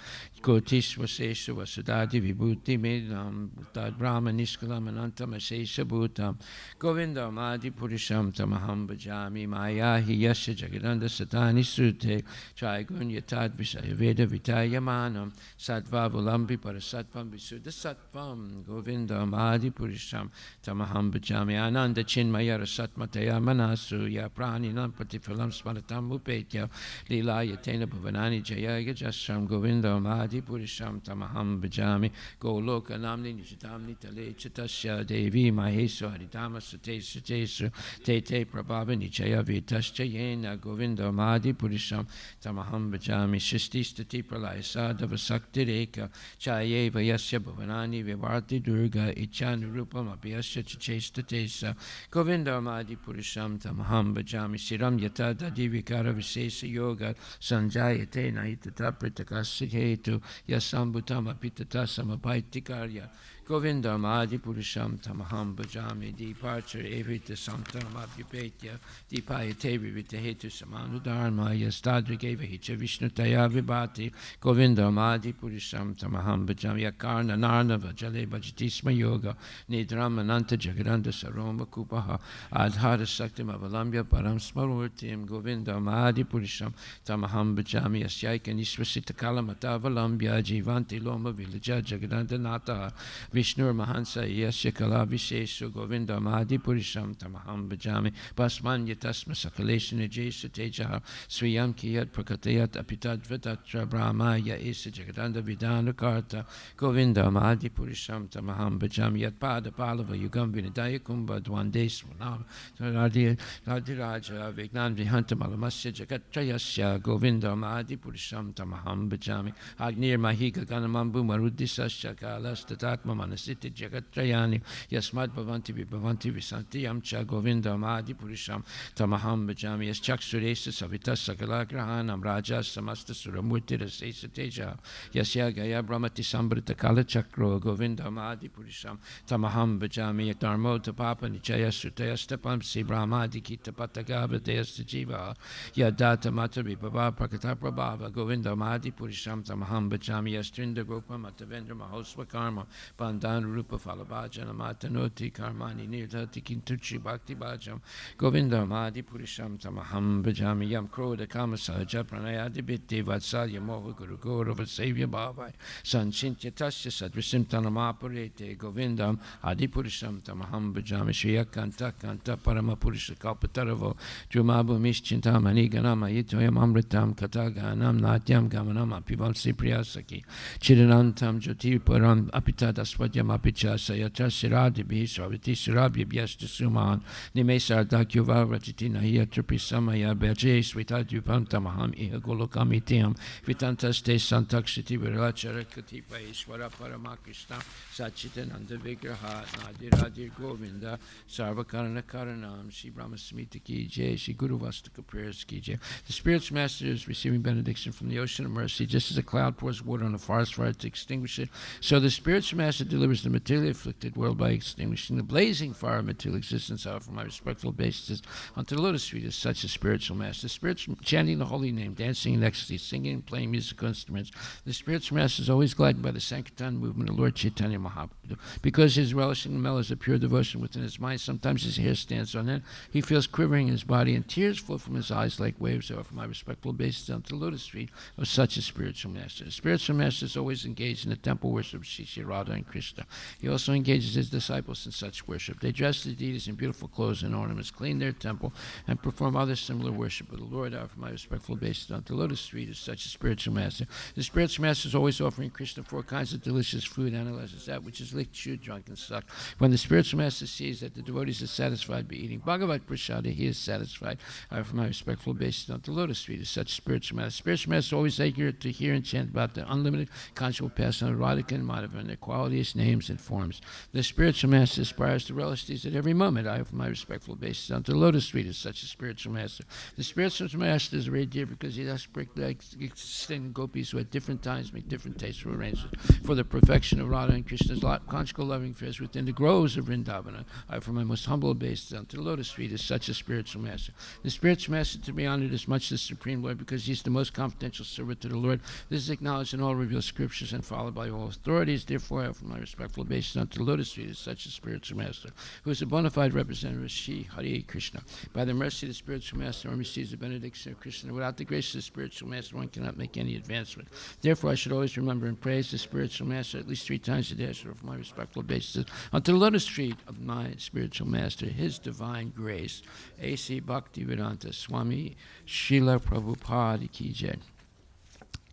Kotishva Sesha Vasudadi Vibhuti Medam Tad Brahma Niskalam Anantam Asesha Bhutam Govindam Adi Purusham Tamaham Bhajami Mayahi Yasya Jagadanda Satani Sute Trigun Yatad Vishaya Veda Vitayamanam Sattva Vulambi Parasatvam Visuddha Sattvam Govindam Adi Purusham Tamaham Bhajami Ananda Chinmaya Rasatmataya Manasu Ya Praninam Patifalam Smaratam Upetya Lila Yatena Bhuvanani Jaya Jasram Govindam Adi Purusham Tamaham Bhajami Goloka Namni Nishitamni Tale Chatasya Devi Mahesu Haritama Sute Sutesu Tete Prabhavani Chaya Vitascha Yena Govindam Adi Purusham Tamaham Bhajami Shisti Stati Pralaya Sadhava Sakti Reka Chayeva Yasya Bhavanani Vivarti Durga Ichanurupam Abhyasya Chichesta Tesa Govindam Adi Purusham Tamaham Bhajami Siram Yata Dadi Vikara Visesa Yoga Sanjayate Naitata Pritakasya Hetu Yasambhutama Pitata Samabhaitikarya Govindam Adi Purusham Tamaham Bhajami Departure Evita Santanam Abhyupetya Dipayate Vivita Hetu Samanu Dharma Yastadrigeva Hicha Vishnutaya Vibhati Govindam Adi Purusham Tamaham Bhajami Yakarna Narnava Jale Bhajatisma Yoga Nidram Ananta Jagadanda Saroma Kupaha Adhara Saktim Avalambya Param Smarurtim Govindam Adi Purusham Tamaham Bhajami Asyaika Nisvasita Kalamata Avalambya Jivanti Loma Vilaja Jagadanda Nata Vishnur Mahansa Yasya Kala Visheshu Govinda Mahadi Purisham Tamaham Bhajami Basman Yatasma Sakalesha Jesu Tejaha Swiyam Kiyat Prakatayat Apitad Vedatra Brahma Ya Esa Jagadanda Vidana Karta Govinda Mahadi Purisham Tamaham Bhajami Yat Pada Palava Yugam Vinadaya Kumbha Dwande Swanava Radhiraja Vignan Vihanta Malamasya Jagatrayasya Govinda Mahadi Purisham Tamaham Bhajami Agnir Mahiga Ganamambu Marudisasya Kalas Tatatma Manasiti Jagatrayani Yasmad Bhavanti Vibhavanti Visanti Yamcha Govinda Mahadi Purisham Tamaham Bhajami Yas Chaksuresa Savita Sakalagrahanam Raja Samasta Suramurti Rasesa Teja Yasya Gaya Brahmati Sambrita Kala Chakro Govinda Mahadi Purisham Tamaham Bhajami Yakdarmo Tapapa Nichaya Sutaya Stepam Si Brahmadi Kita Patagava Deyasta Jiva Yadata Matavi Baba Prakata Prabhava Govinda Mahadi Purisham Tamaham Bhajami Yastrinda Gopa Matavendra Mahosva Karma Bandhan Rupa Falabhajana Matanoti Karmani Nirtati Kintuchi Bhakti Bhajam Govinda Mahadi Purisham Tamaham Bhajami Yam Kroda Kama Sahaja Pranayadi Bitti Vatsalya Moha Guru Gaurava Sevya Bhavai Sanchintya Tasya Sadrisim Tanamapurete Govindam Adi Purisham Tamaham Bhajami Shriya Kanta Parama Purisha Kalpataravo Jumabu Mischintamani Ganama Yitoyam Amritam Kataganam Natyam Gamanam Apivam Sipriyasaki Chidanantam Jyoti Param Apita Daswadhyam Apicha Sayatra Siradi Bhi Sraviti Surabhi Byasta Suman Nimesar Dakyuva Rachitina Hiyatrapi Samaya Bhaje Svitadupam Tamaham Iha Golokamityam Vitantaste Santakshiti Virachara Katipa Ishwara Paramakishna Sachitananda Vigraha Nadiradir Govinda Sarvakarana Karanam Shri Brahma Samhita Ki Jai Shri Guru Vastaka Prayers Ki Jai. The Spirit's Master is receiving benediction from the ocean of mercy, just as a cloud pours water on a forest fire to extinguish it. So the Spirit's Master delivers the materially afflicted world by extinguishing the blazing fire of material existence out from my respectful basis unto the lotus feet is such a spiritual master. The Spirit's chanting the holy name, dancing in ecstasy, singing and playing musical instruments. The Spirit's Master is always gladdened by the Sankirtan movement of Lord Chaitanya Mahaprabhu. Because he is relishing the mellows of pure devotion within his mind, sometimes his hair stands on end. He feels quivering in his body, and tears flow from his eyes like waves that offer my respectful basis unto the lotus feet of such a spiritual master. The spiritual master is always engaged in the temple worship of Shri Radha and Krishna. He also engages his disciples in such worship. They dress the deities in beautiful clothes and ornaments, clean their temple, and perform other similar worship of the Lord. I offer my respectful basis unto the lotus feet of such a spiritual master. The spiritual master is always offering Krishna 4 kinds of delicious food, analyzes that which is licked, chewed, drunk, and sucked. When the spiritual master sees that the devotees are satisfied by eating Bhagavad Prasada, he is satisfied. I offer my respectful basis unto the lotus feet of such spiritual master. Spiritual master is always eager to hear and chant about the unlimited conjugal passion of Radhika and Madhava and their qualities, names, and forms. The spiritual master aspires to relish these at every moment. I offer my respectful basis unto the lotus feet of such a spiritual master. The spiritual master is very dear because he does break the extended gopis who at different times make different tasteful arrangements for the perfection of Radha and Krishna's conjugal loving affairs within the groves of Vrindavana. I offer my most humble basis unto the lotus feet as such a spiritual master. The spiritual master to be honored as much as the Supreme Lord because he is the most confidential servant to the Lord. This is acknowledged in all revealed scriptures and followed by all authorities. Therefore, I offer my respectful basis unto the lotus feet as such a spiritual master, who is a bona fide representative of Shri Hare Krishna. By the mercy of the spiritual master, one receives the benediction of Krishna. Without the grace of the spiritual master, one cannot make any advancement. Therefore, I should always remember and praise the spiritual master at least 3 times a day. I should offer my respectful basis unto the lotus feet of my spiritual master, his divine grace. A.C. Bhaktivedanta Swami Srila Prabhupada Ki Jai.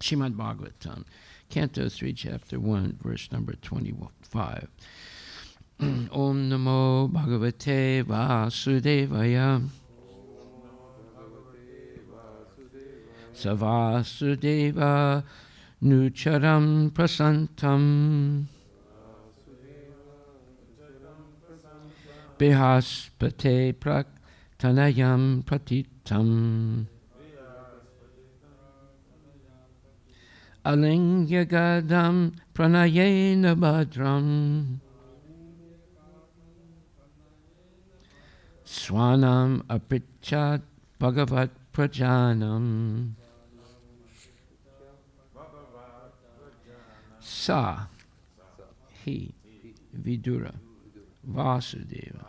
Srimad Bhagavatam, Canto 3, Chapter 1, verse number 25. Om Namo Bhagavate Vasudevaya. Savasudeva Nucharam Prasantam Behaspate Praktanayam Pratitam Alingyagadam Pranayena Bhadram Swanam Aprichat Bhagavat Prajanam Sa He Vidura Vasudeva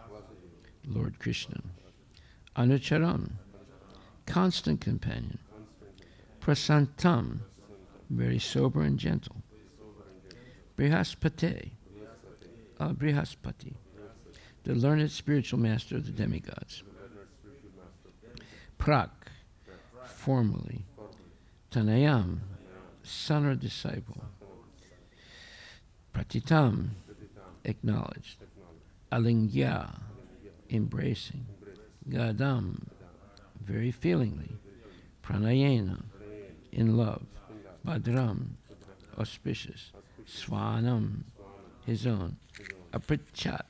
Lord Krishna Anucharam constant companion Prasantam very sober and gentle Brihaspate Brihaspati, the learned spiritual master of the demigods. Prak, formerly. Tanayam, son or disciple. Pratitam, acknowledged. Alingya, embracing. Gadam, very feelingly. Pranayena, in love. Bhadram, auspicious. Swanam, his own. Aprichat,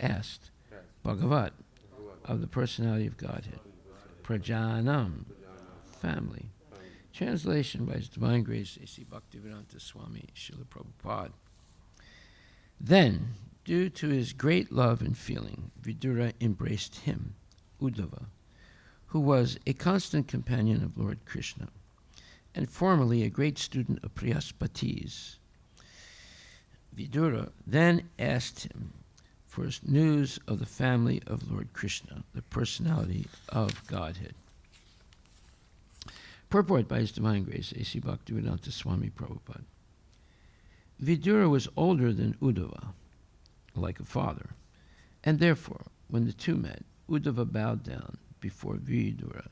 asked. Bhagavat, of the personality of Godhead. Prajanam, family. Translation by His Divine Grace, A.C. Bhaktivedanta Swami Srila Prabhupada. Then, due to his great love and feeling, Vidura embraced him, Uddhava, who was a constant companion of Lord Krishna, and formerly a great student of Brihaspati's. Vidura then asked him for news of the family of Lord Krishna, the personality of Godhead. Purport by His Divine Grace, A.C. Bhaktivedanta Swami Prabhupada. Vidura was older than Uddhava, like a father, and therefore, when the two met, Uddhava bowed down before Vidura,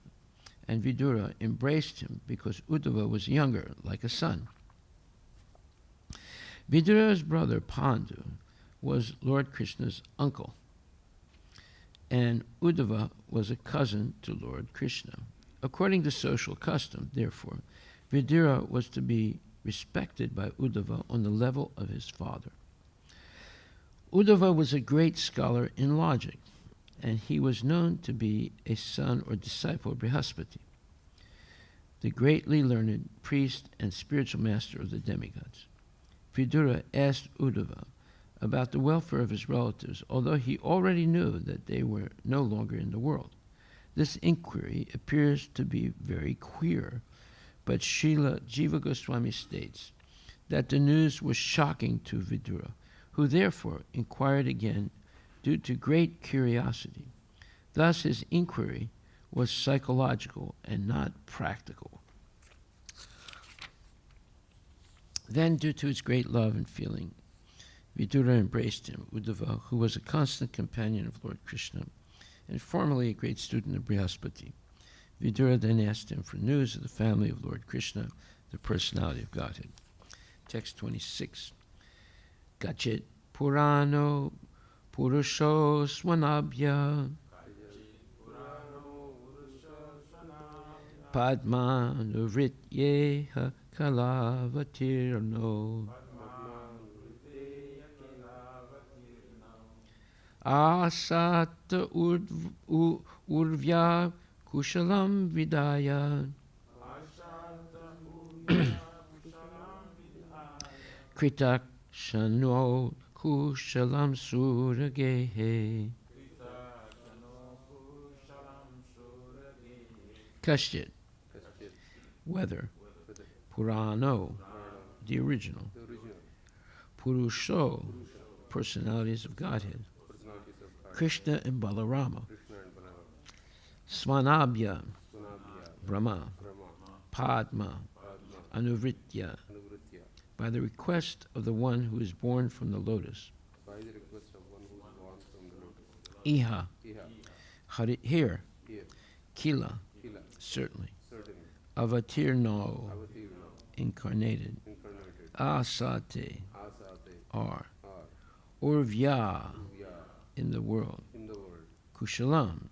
and Vidura embraced him because Uddhava was younger, like a son. Vidura's brother Pandu was Lord Krishna's uncle, and Uddhava was a cousin to Lord Krishna. According to social custom, therefore, Vidura was to be respected by Uddhava on the level of his father. Uddhava was a great scholar in logic, and he was known to be a son or disciple of Brihaspati, the greatly learned priest and spiritual master of the demigods. Vidura asked Uddhava about the welfare of his relatives, although he already knew that they were no longer in the world. This inquiry appears to be very queer, but Srila Jiva Goswami states that the news was shocking to Vidura, who therefore inquired again due to great curiosity. Thus his inquiry was psychological and not practical. Then, due to his great love and feeling, Vidura embraced him, Uddhava, who was a constant companion of Lord Krishna, and formerly a great student of Brihaspati. Vidura then asked him for news of the family of Lord Krishna, the personality of Godhead. Text 26. Gachit Purano Purusho Swanabhya Padma Nuvrityeha Kalavatirno Asata Urvya Kushalam Vidaya Kritakshano Kushalam Suragehe Kashit, whether. Purano, the original. Purusho, personalities of Godhead. Krishna and Balarama. Svanabhya, Brahma. Padma, Anuvritya, by the request of the one who is born from the lotus. Iha, here. Kila, certainly. Avatirno, incarnated. Asate, are. Urvya, in the world. Kushalam,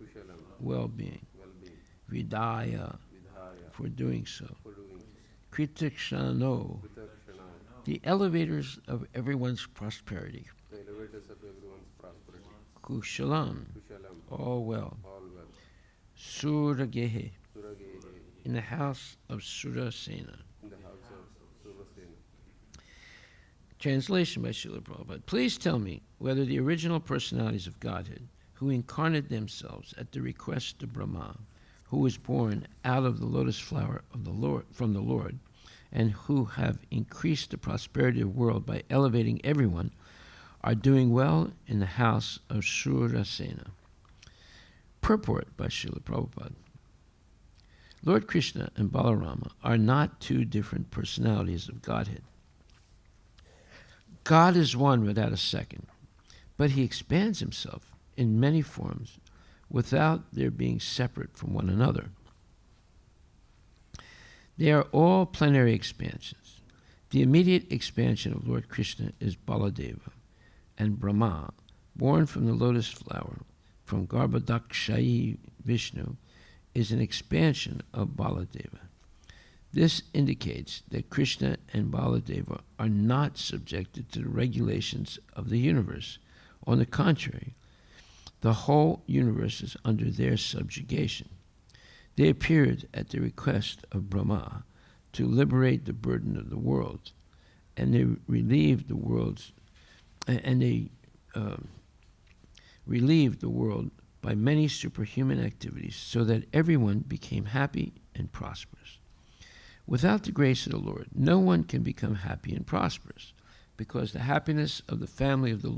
well-being. Vidaya, for doing so. Kritikshano, the elevators of everyone's prosperity. Kushalam, all well. Suragehe, in the house of Surasena. Translation by Srila Prabhupada. Please tell me whether the original personalities of Godhead, who incarnate themselves at the request of Brahma, who was born out of the lotus flower of the Lord, from the Lord, and who have increased the prosperity of the world by elevating everyone, are doing well in the house of Surasena. Purport by Srila Prabhupada. Lord Krishna and Balarama are not two different personalities of Godhead. God is one without a second. but he expands himself in many forms without their being separate from one another. They are all plenary expansions. The immediate expansion of Lord Krishna is Baladeva, and Brahma, born from the lotus flower, from Garbhodakshayi Vishnu, is an expansion of Baladeva. This indicates that Krishna and Baladeva are not subjected to the regulations of the universe. On the contrary, the whole universe is under their subjugation. They appeared at the request of Brahma to liberate the burden of the world, and they relieved the world by many superhuman activities, so that everyone became happy and prosperous. Without the grace of the Lord, no one can become happy and prosperous, because the happiness of the family of the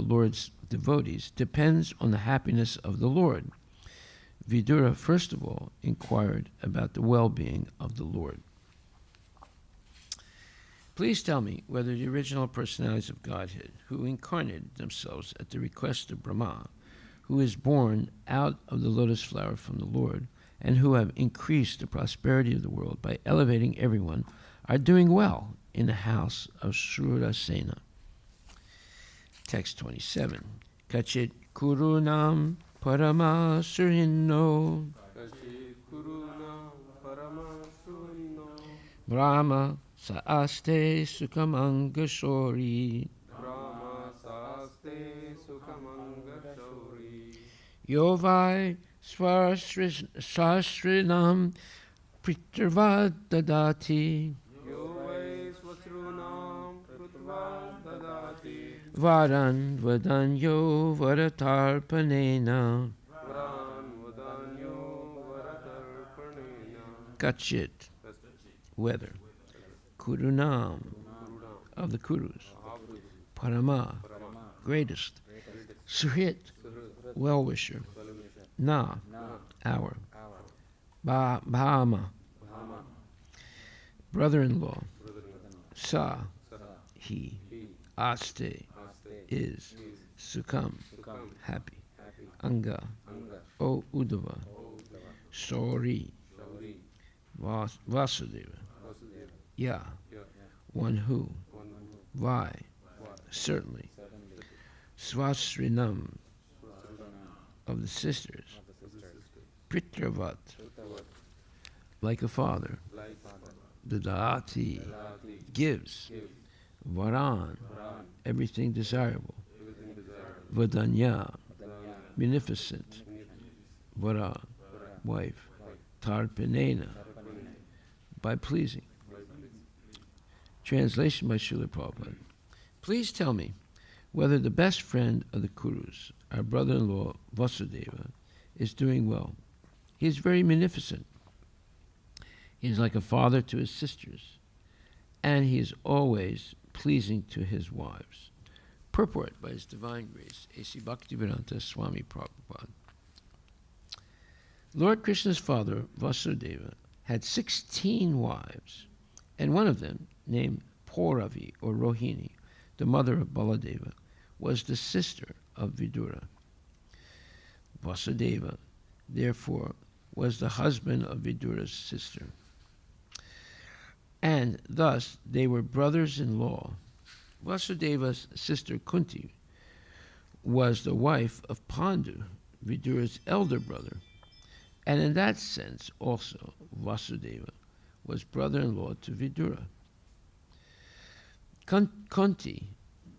Lord's devotees depends on the happiness of the Lord. Vidura, first of all, inquired about the well-being of the Lord. Please tell me whether the original personalities of Godhead, who incarnated themselves at the request of Brahma, who is born out of the lotus flower from the Lord, and who have increased the prosperity of the world by elevating everyone, are doing well in the house of Surasena. Text 27. Kachit kurunam parama surino Brahma saaste sukamangashori Yovai swastrinam pritarvad dadati Varan vadanyo varatarpanena Kachit, whether Kurunam, of the Kurus, Parama, greatest, Suhit, well-wisher, Na, our, Bahama, brother-in-law, Sa, he, Aste, is, Sukam, happy, Anga, O Uddhava, Sori, Vasudeva, Ya, one who, Vai, certainly, Swasrinam, of the sisters, Pritravat, like a father, Dadati, gives, Varan, everything desirable, Vadanya, munificent, Vara, wife, Tarpanena, by pleasing. Translation by Srila Prabhupada. Please tell me whether the best friend of the Kurus, our brother-in-law Vasudeva, is doing well. He is very munificent. He is like a father to his sisters, and he is always pleasing to his wives. Purport by His Divine Grace, A.C. Bhaktivedanta Swami Prabhupada. Lord Krishna's father, Vasudeva, had 16 wives, and one of them, named Pauravi or Rohini, the mother of Baladeva, was the sister of Vidura. Vasudeva, therefore, was the husband of Vidura's sister, and thus they were brothers-in-law. Vasudeva's sister Kunti was the wife of Pandu, Vidura's elder brother, and in that sense also Vasudeva was brother-in-law to Vidura. Kunti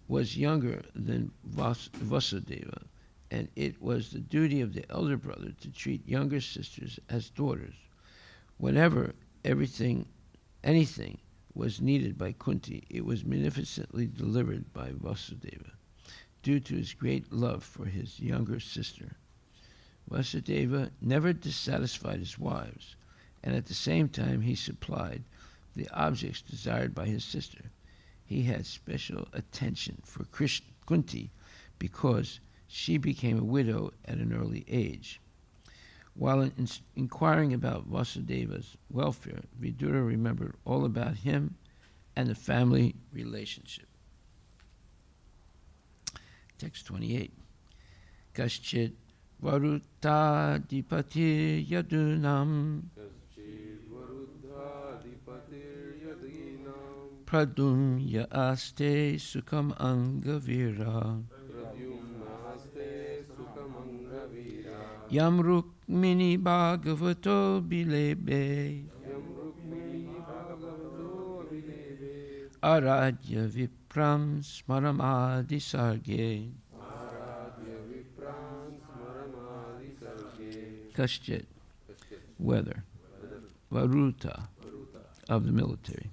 was younger than Vasudeva, and it was the duty of the elder brother to treat younger sisters as daughters. Whenever anything was needed by Kunti, it was munificently delivered by Vasudeva, due to his great love for his younger sister. Vasudeva never dissatisfied his wives, and at the same time he supplied the objects desired by his sister. He had special attention for Kunti because she became a widow at an early age. While inquiring about Vasudeva's welfare, Vidura remembered all about him and the family relationship. Text 28. Kaschit varutadipati yadunam pradum yaaste sukam angavira yam rukmini bhagavato bilebe aradya vipram smaramadi sarge Kaschit, whether, Varuta, of the military,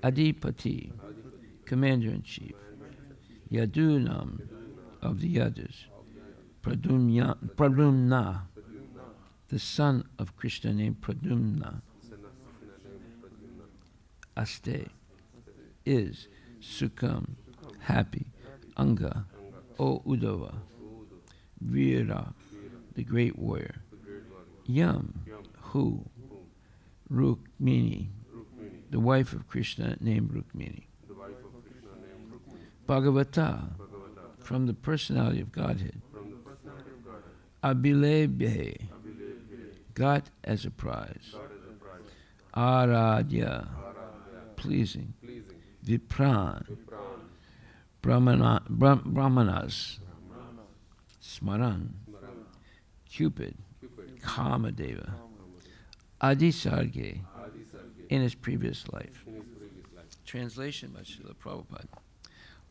Adipati, commander-in-chief, Yadunam, of the others, Pradumna, the son of Krishna named Pradumna, Aste, is, Sukham, happy, Anga, O Uddhava, Vira, the great warrior, Yam, who, Rukmini, the wife of Krishna named Rukmini, Bhagavata, from the personality of Godhead, Abilebhe, got as a prize, Aradhya, pleasing, Vipran, Brahmanas, Smaran, Cupid, Kamadeva, Adisarge, in his previous life. Translation by Srila Prabhupada.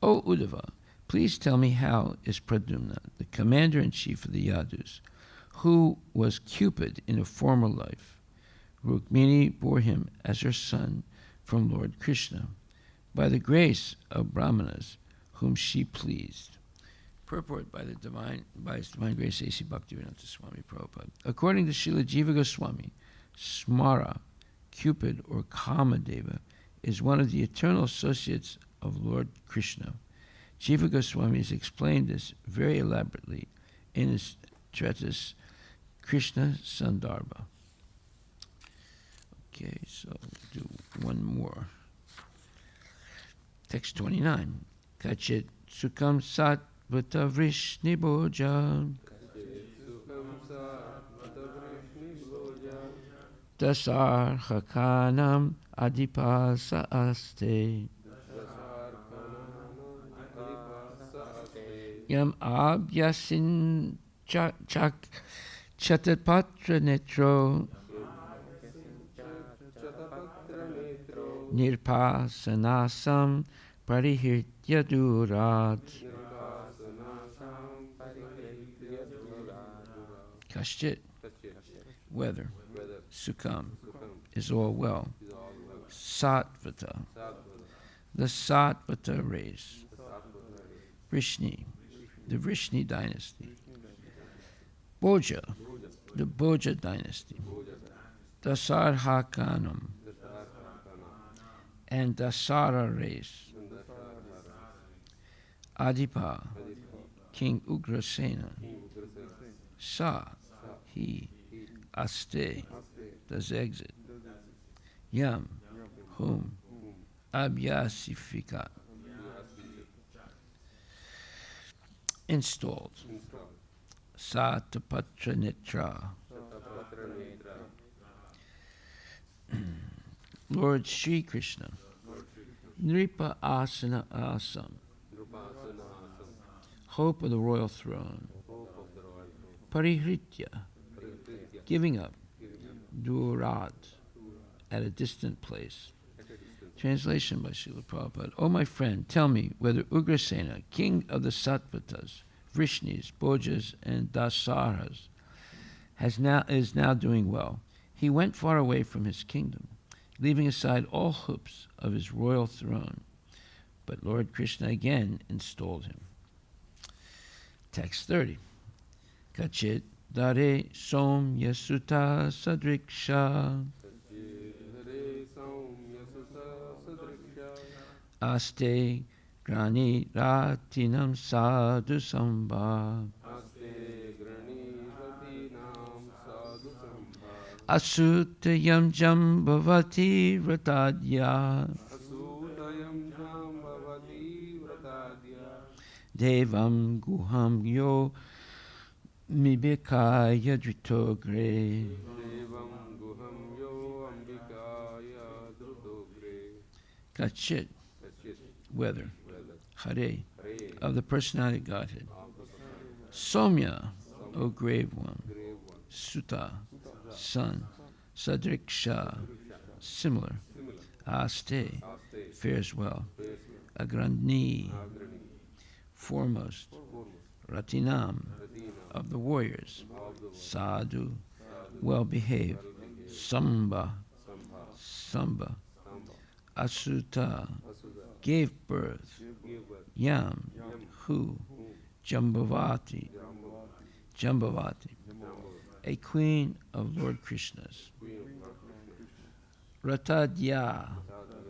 O Uddhava, please tell me how is Pradumna, the commander-in-chief of the Yadus, who was Cupid in a former life. Rukmini bore him as her son from Lord Krishna, by the grace of Brahmanas, whom she pleased. Purport by His Divine Grace A.C. Bhaktivedanta Swami Prabhupada. According to Srila Jiva Goswami, Smara, Cupid or Kamadeva, is one of the eternal associates of Lord Krishna. Jiva Goswami has explained this very elaborately in his treatise Krishna Sandarbha. Okay, so we'll do one more. Text 29. Kachit Sukham Sat Vata Vrishni Bhoja Dasar Hakanam Adipasa Aste Yam Abhyasin Chak Chatapatra Netro Nirpasanasam Parihitya Durat Kashchit, whether, Sukham, is all well. Satvata, the Satvata race. Vrishni, the Vrishni dynasty. Bhoja, the Bhoja dynasty. Dasarhakanam, and Dasara race. Adipa, King Ugrasena. Sa, he, Aste, does exit. Yam, whom, Abhyasifika, installed. Satapatra Netra, Lord Sri Krishna, Nripa Asana Asam, hope of the royal throne. Parihritya, giving up. Durat, at a distant place. Translation by Srila Prabhupada. O my friend, tell me whether Ugrasena, king of the Sattvatas, Vrishnis, Bhojas, and Dasaras, is now doing well. He went far away from his kingdom, leaving aside all hopes of his royal throne. But Lord Krishna again installed him. Text 30. Kachit dare som yasuta sadriksha aste grani ratinam sadhu sambha asutayam jambhavati vratadya Devam guham yo mibekaya dritogre. Devam guham yo ambikaya drutogre. Kachit, Kachit whether, whether Hare, Hare of the personality of Godhead. of the personality Somya, O grave one. grave one. Suta, son. Sadriksha, similar. Similar. Aste, Aste fares well. fares Agrani, well. Agrani foremost. foremost. Ratinam, Ratina of the warriors. of the world. Sadhu, Sadhu well behaved. well behaved. Samba, Sambha Samba. Samba Asuta, Asuda gave birth. gave birth. Yam, Yam who? who Jambavati, Jambavati Jambavati, Jambavati a queen of Lord Krishna's. queen of Lord Krishna. Ratadya,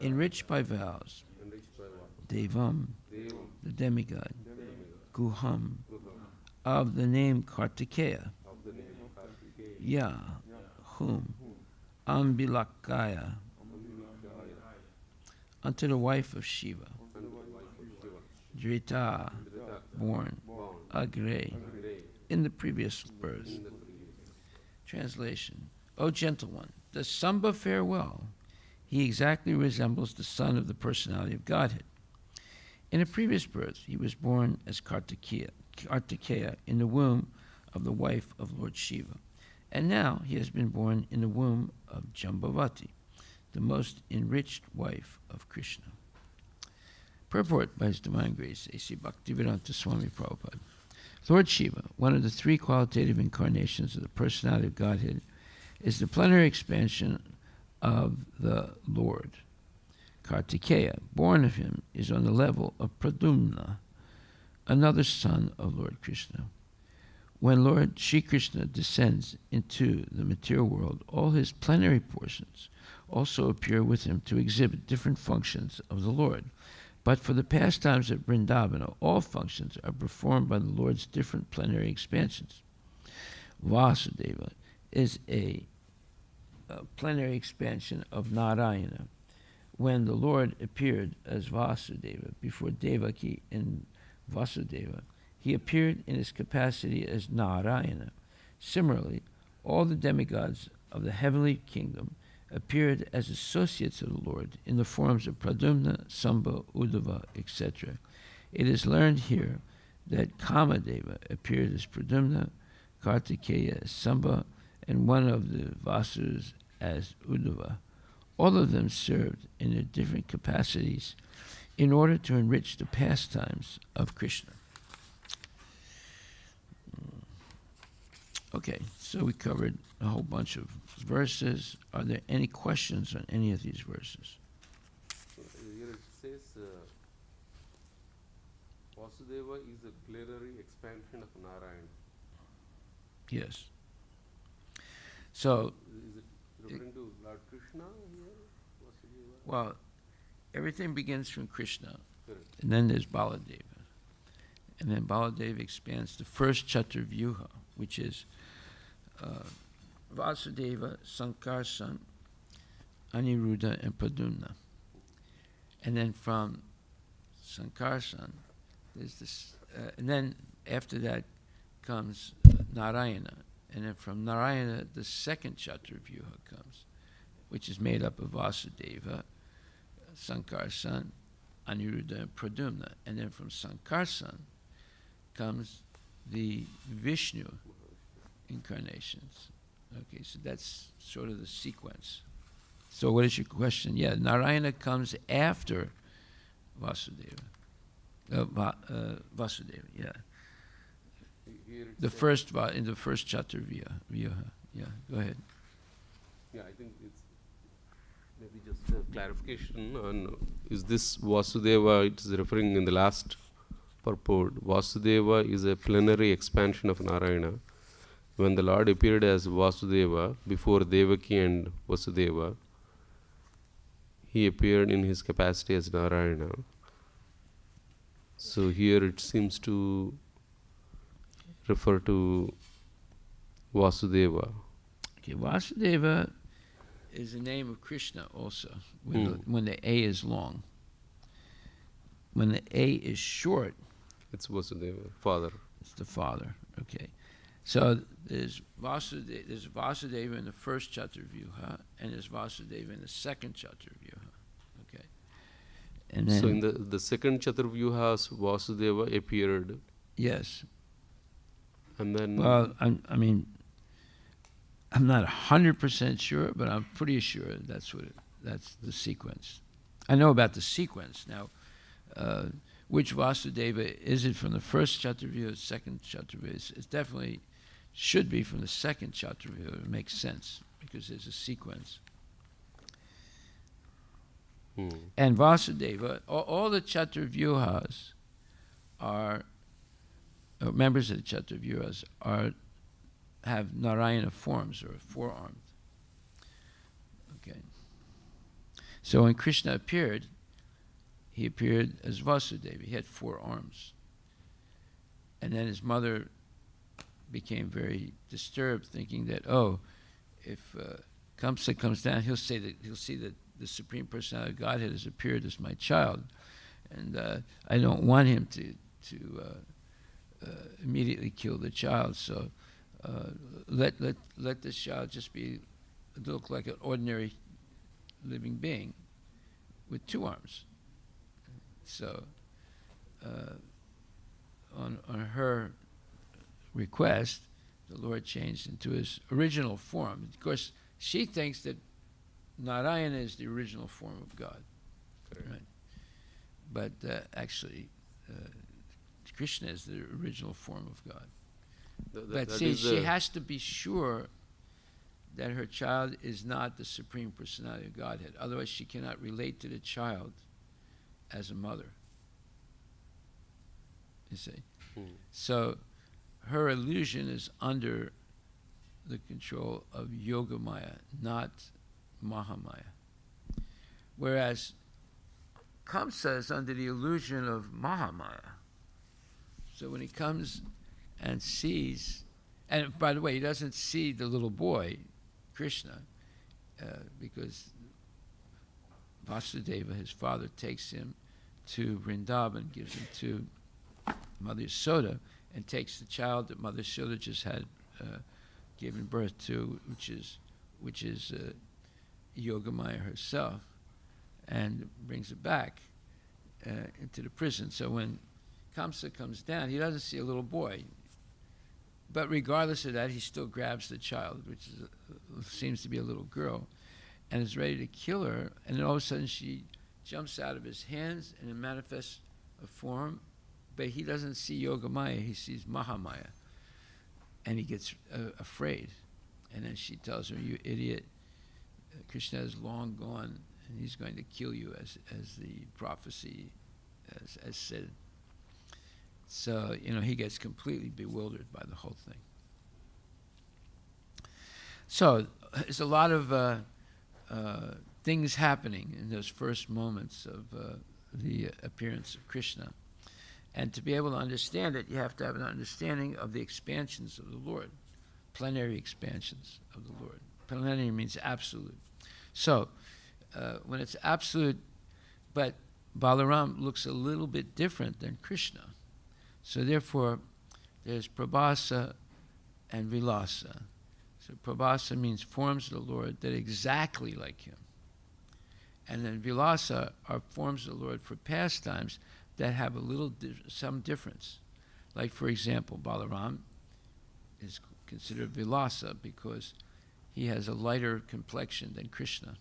enriched by vows. Enriched by what? Devam, Devam the demigod. demigod. Guham, Guham of the name Kartikeya. of the name of Kartikeya. Ya, whom? Ambilakaya, Ambikaya unto the wife of Shiva. and the wife of Shiva. Drita, Drita born. born Agre, Agre in the previous birth. in the previous. Translation. O gentle one, does Samba fare well? He exactly resembles the son of the personality of Godhead. In a previous birth, he was born as Kartikeya in the womb of the wife of Lord Shiva. And now he has been born in the womb of Jambavati, the most enriched wife of Krishna. Purport by His Divine Grace, A.C. Bhaktivedanta Swami Prabhupada. Lord Shiva, one of the three qualitative incarnations of the personality of Godhead, is the plenary expansion of the Lord. Kartikeya, born of him, is on the level of Pradumna, another son of Lord Krishna. When Lord Shri Krishna descends into the material world, all his plenary portions also appear with him to exhibit different functions of the Lord. But for the pastimes of Vrindavana, all functions are performed by the Lord's different plenary expansions. Vasudeva is a plenary expansion of Narayana. When the Lord appeared as Vasudeva before Devaki and Vasudeva, he appeared in his capacity as Narayana. Similarly, all the demigods of the heavenly kingdom appeared as associates of the Lord in the forms of Pradumna, Samba, Uddhava, etc. It is learned here that Kamadeva appeared as Pradumna, Kartikeya as Samba, and one of the Vasus as Uddhava. All of them served in their different capacities in order to enrich the pastimes of Krishna. Okay, so we covered a whole bunch of verses. Are there any questions on any of these verses? Here it says Vasudeva is a plenary expansion of Narayana. Yes. So, Is it referring to Lord Krishna here? Vasudeva? well, everything begins from Krishna, Correct. and then there's Baladeva. And then Baladeva expands the first Chaturvyuha, which is Vasudeva, Sankarsan, Aniruddha, and Padumna. And then from Sankarsan, there's this, and then after that comes Narayana. And then from Narayana, the second Chaturvyuha comes, which is made up of Vasudeva, Sankarsan, Aniruddha, and Pradumna. And then from Sankarsan comes the Vishnu incarnations. Okay, so that's sort of the sequence. So what is your question? Yeah, Narayana comes after Vasudeva. Vasudeva, yeah. Here it The says- first in the first Chaturvyuha. Yeah, go ahead. Yeah, I think it's maybe just a clarification on is this Vasudeva, it's referring in the last purport. Vasudeva is a plenary expansion of Narayana. When the Lord appeared as Vasudeva before Devaki and Vasudeva, he appeared in his capacity as Narayana. So here it seems to refer to Vasudeva. Okay, Vasudeva is the name of Krishna also, when the A is long. When the A is short, It's Vasudeva, father. It's the father. Okay. So there's Vasudeva in the first Chaturvyuha, and there's Vasudeva in the second Chaturvyuha. Okay. And then, So in the second Chaturvyuha, Vasudeva appeared, yes. and then Well, I mean, I'm not 100% sure, but I'm pretty sure that's the sequence. I know about the sequence. Now, which Vasudeva, is it from the first Chaturvyuha, second Chaturvyuha? It definitely should be from the second Chaturvyuha. It makes sense, because there's a sequence. And Vasudeva, all the Chaturvyuhas are, members of the Chaturvyuhas have Narayana forms, or four-armed. Okay. So when Krishna appeared, he appeared as Vasudeva. He had 4 arms. And then his mother became very disturbed, thinking that, if Kamsa comes down, he'll see that the Supreme Personality of Godhead has appeared as my child, and I don't want him to immediately kill the child. So let this child just look like an ordinary living being with 2 arms. So on her request, the Lord changed into his original form. Of course, she thinks that Narayana is the original form of God. Right? But actually, Krishna is the original form of God. But see, she has to be sure that her child is not the Supreme Personality of Godhead. Otherwise, she cannot relate to the child as a mother. You see? So her illusion is under the control of Yogamaya, not Mahamaya. Whereas Kamsa is under the illusion of Mahamaya. So when he comes and sees, and by the way, he doesn't see the little boy, Krishna, because Vasudeva, his father, takes him to Vrindavan, gives him to Mother Yashoda, and takes the child that Mother Yashoda just had given birth to, which is Yogamaya herself, and brings it back into the prison. So when Kamsa comes down, he doesn't see a little boy. But regardless of that, he still grabs the child, which seems to be a little girl, and is ready to kill her. And then all of a sudden she jumps out of his hands and it manifests a form. But he doesn't see Yogamaya, he sees Mahamaya. And he gets afraid. And then she tells him, "You idiot, Krishna is long gone, and he's going to kill you, as the prophecy has said." So, he gets completely bewildered by the whole thing. So, there's a lot of things happening in those first moments of the appearance of Krishna. And to be able to understand it, you have to have an understanding of the expansions of the Lord, plenary expansions of the Lord. Plenary means absolute. So, when it's absolute, but Balaram looks a little bit different than Krishna. So therefore, there's Prabhasa and Vilasa. So Prabhasa means forms of the Lord that are exactly like him. And then Vilasa are forms of the Lord for pastimes that have some difference. Like, for example, Balaram is considered Vilasa because he has a lighter complexion than Krishna.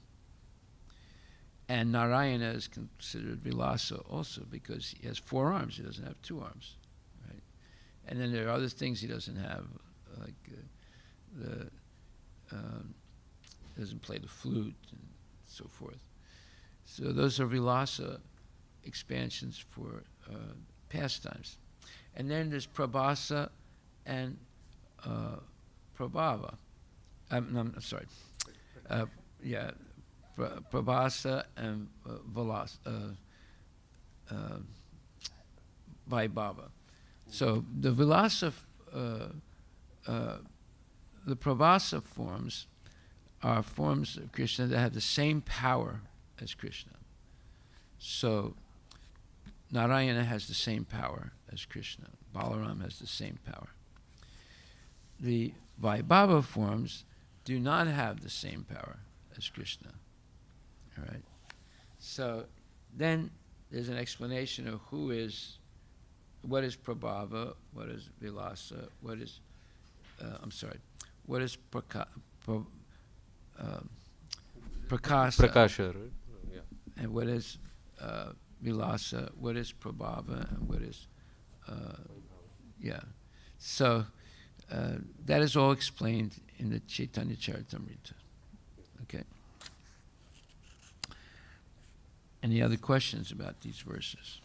And Narayana is considered Vilasa also because he has 4 arms. He doesn't have 2 arms. Right? And then there are other things he doesn't have, like doesn't play the flute and so forth. So those are Vilasa expansions for pastimes. And then there's Prabhasa and Prabhava. I'm sorry. Prabhasa and Vaibhava. So the Vilasa, the Prabhasa forms are forms of Krishna that have the same power as Krishna. So Narayana has the same power as Krishna. Balaram has the same power. The Vaibhava forms do not have the same power as Krishna. All right. So then there's an explanation of what is Prabhava, what is Vilasa, what is Prakasa, Prakasha, right? Yeah. and what is Vilasa, what is Prabhava, and what is So that is all explained in the Chaitanya Charitamrita. Okay. Any other questions about these verses?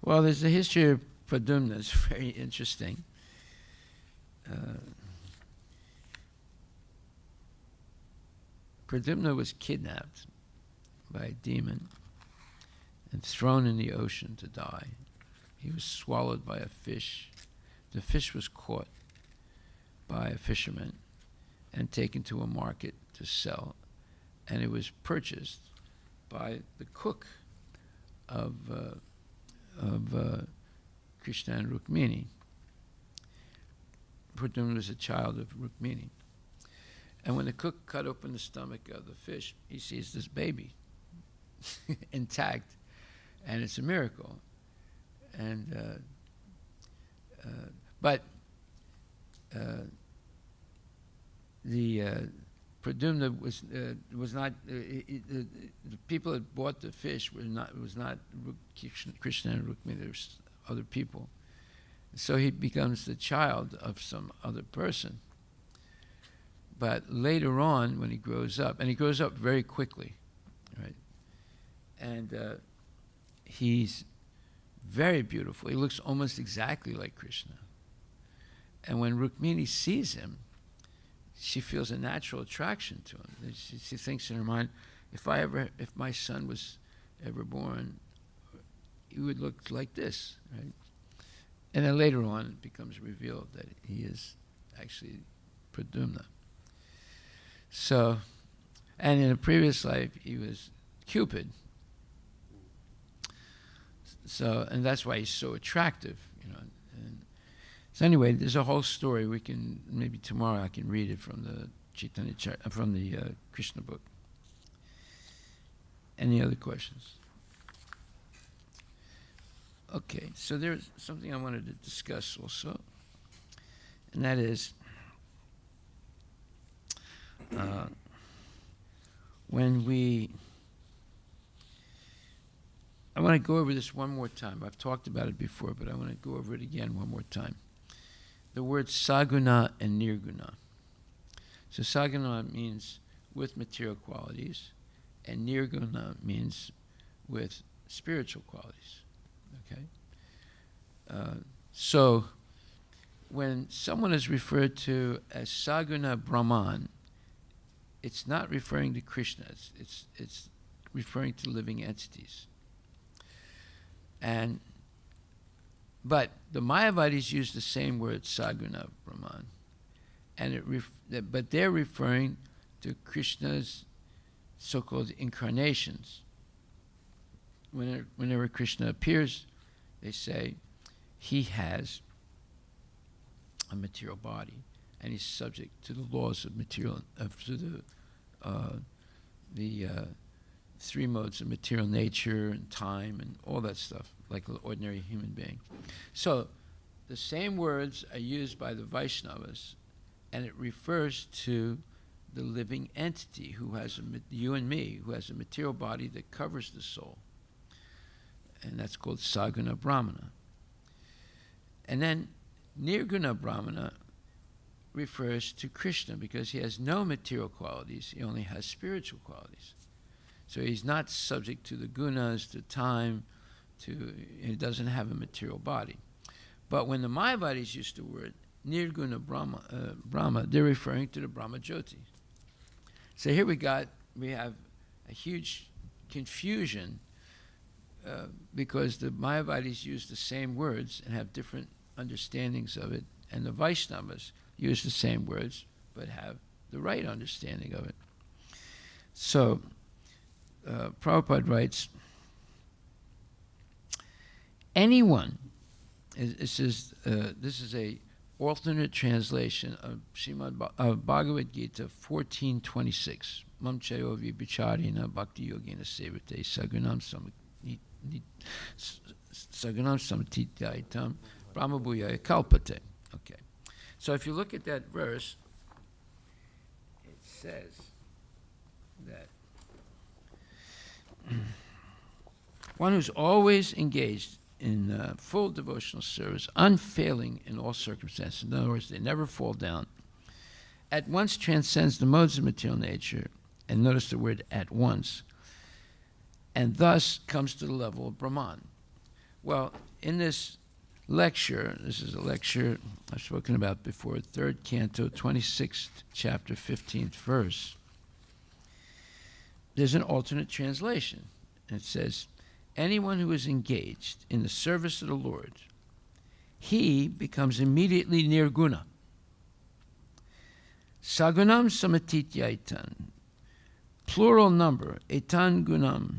Well, there's a history of Pradyumna. It's very interesting. Pradyumna was kidnapped by a demon and thrown in the ocean to die. He was swallowed by a fish. The fish was caught by a fisherman and taken to a market to sell, and it was purchased by the cook of Krishna and Rukmini. Pradyumna was a child of Rukmini. And when the cook cut open the stomach of the fish, he sees this baby intact, and it's a miracle. And the Pradyumna was not the people that bought the fish was not Krishna and Rukmini. There was other people, so he becomes the child of some other person. But later on, when he grows up, and he grows up very quickly, right? And he's very beautiful. He looks almost exactly like Krishna. And when Rukmini sees him, she feels a natural attraction to him. She thinks in her mind, if my son was ever born, he would look like this, right? And then later on, it becomes revealed that he is actually Pradyumna. So, and in a previous life, he was Cupid. So, and that's why he's so attractive, you know. And so anyway, there's a whole story. We can, maybe tomorrow I can read it from the Chaitanya from the Krishna book. Any other questions? Okay, so there's something I wanted to discuss also, and that is I want to go over this one more time. I've talked about it before, but I want to go over it again one more time. The words saguna and nirguna. So saguna means with material qualities, and nirguna means with spiritual qualities. Okay? So when someone is referred to as saguna Brahman, it's not referring to Krishna. It's referring to living entities. But the Mayavadis use the same word, saguna Brahman, but they're referring to Krishna's so-called incarnations. Whenever Krishna appears, they say he has a material body, and he's subject to the laws of the three modes of material nature and time and all that stuff, like an ordinary human being. So the same words are used by the Vaishnavas, and it refers to the living entity who has you and me, who has a material body that covers the soul. And that's called Saguna Brahmana. And then Nirguna Brahmana refers to Krishna because he has no material qualities, he only has spiritual qualities. So he's not subject to the gunas, to time, he doesn't have a material body. But when the Mayavadis use the word Nirguna Brahma, they're referring to the Brahma Jyoti. So here we have a huge confusion because the Mayavadis use the same words and have different understandings of it, and the Vaishnavas use the same words but have the right understanding of it. So Prabhupada writes, anyone, this is a alternate translation of Bhagavad Gita 14:26. Mam chayo vibhicharina bhakti yogina sevate sagunam samatityaitam brahma bhuyaya kalpate. Okay. So if you look at that verse, it says that one who's always engaged in full devotional service, unfailing in all circumstances, in other words, they never fall down, at once transcends the modes of material nature, and notice the word at once, and thus comes to the level of Brahman. Well, in this lecture, this is a lecture I've spoken about before, 3rd Canto, 26th chapter, 15th verse. There's an alternate translation. It says, anyone who is engaged in the service of the Lord, he becomes immediately nirguna. Sagunam samatityaitan, plural number, etan gunam,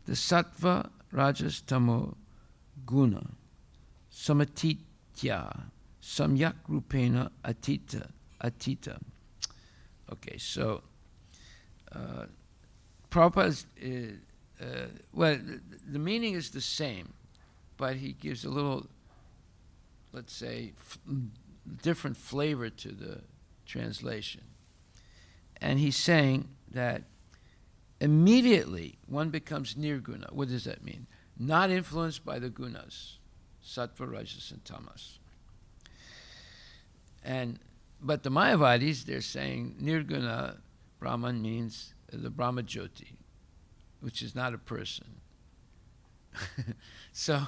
the sattva, rajas, tamo, guna, samatitya, samyak rupena atita. Okay, so Prabhupada's, well, the meaning is the same, but he gives a little, let's say, different flavor to the translation. And he's saying that immediately one becomes nirguna. What does that mean? Not influenced by the gunas, sattva, rajas, and tamas. But the Mayavadis, they're saying nirguna Brahman means the Brahma Jyoti, which is not a person. So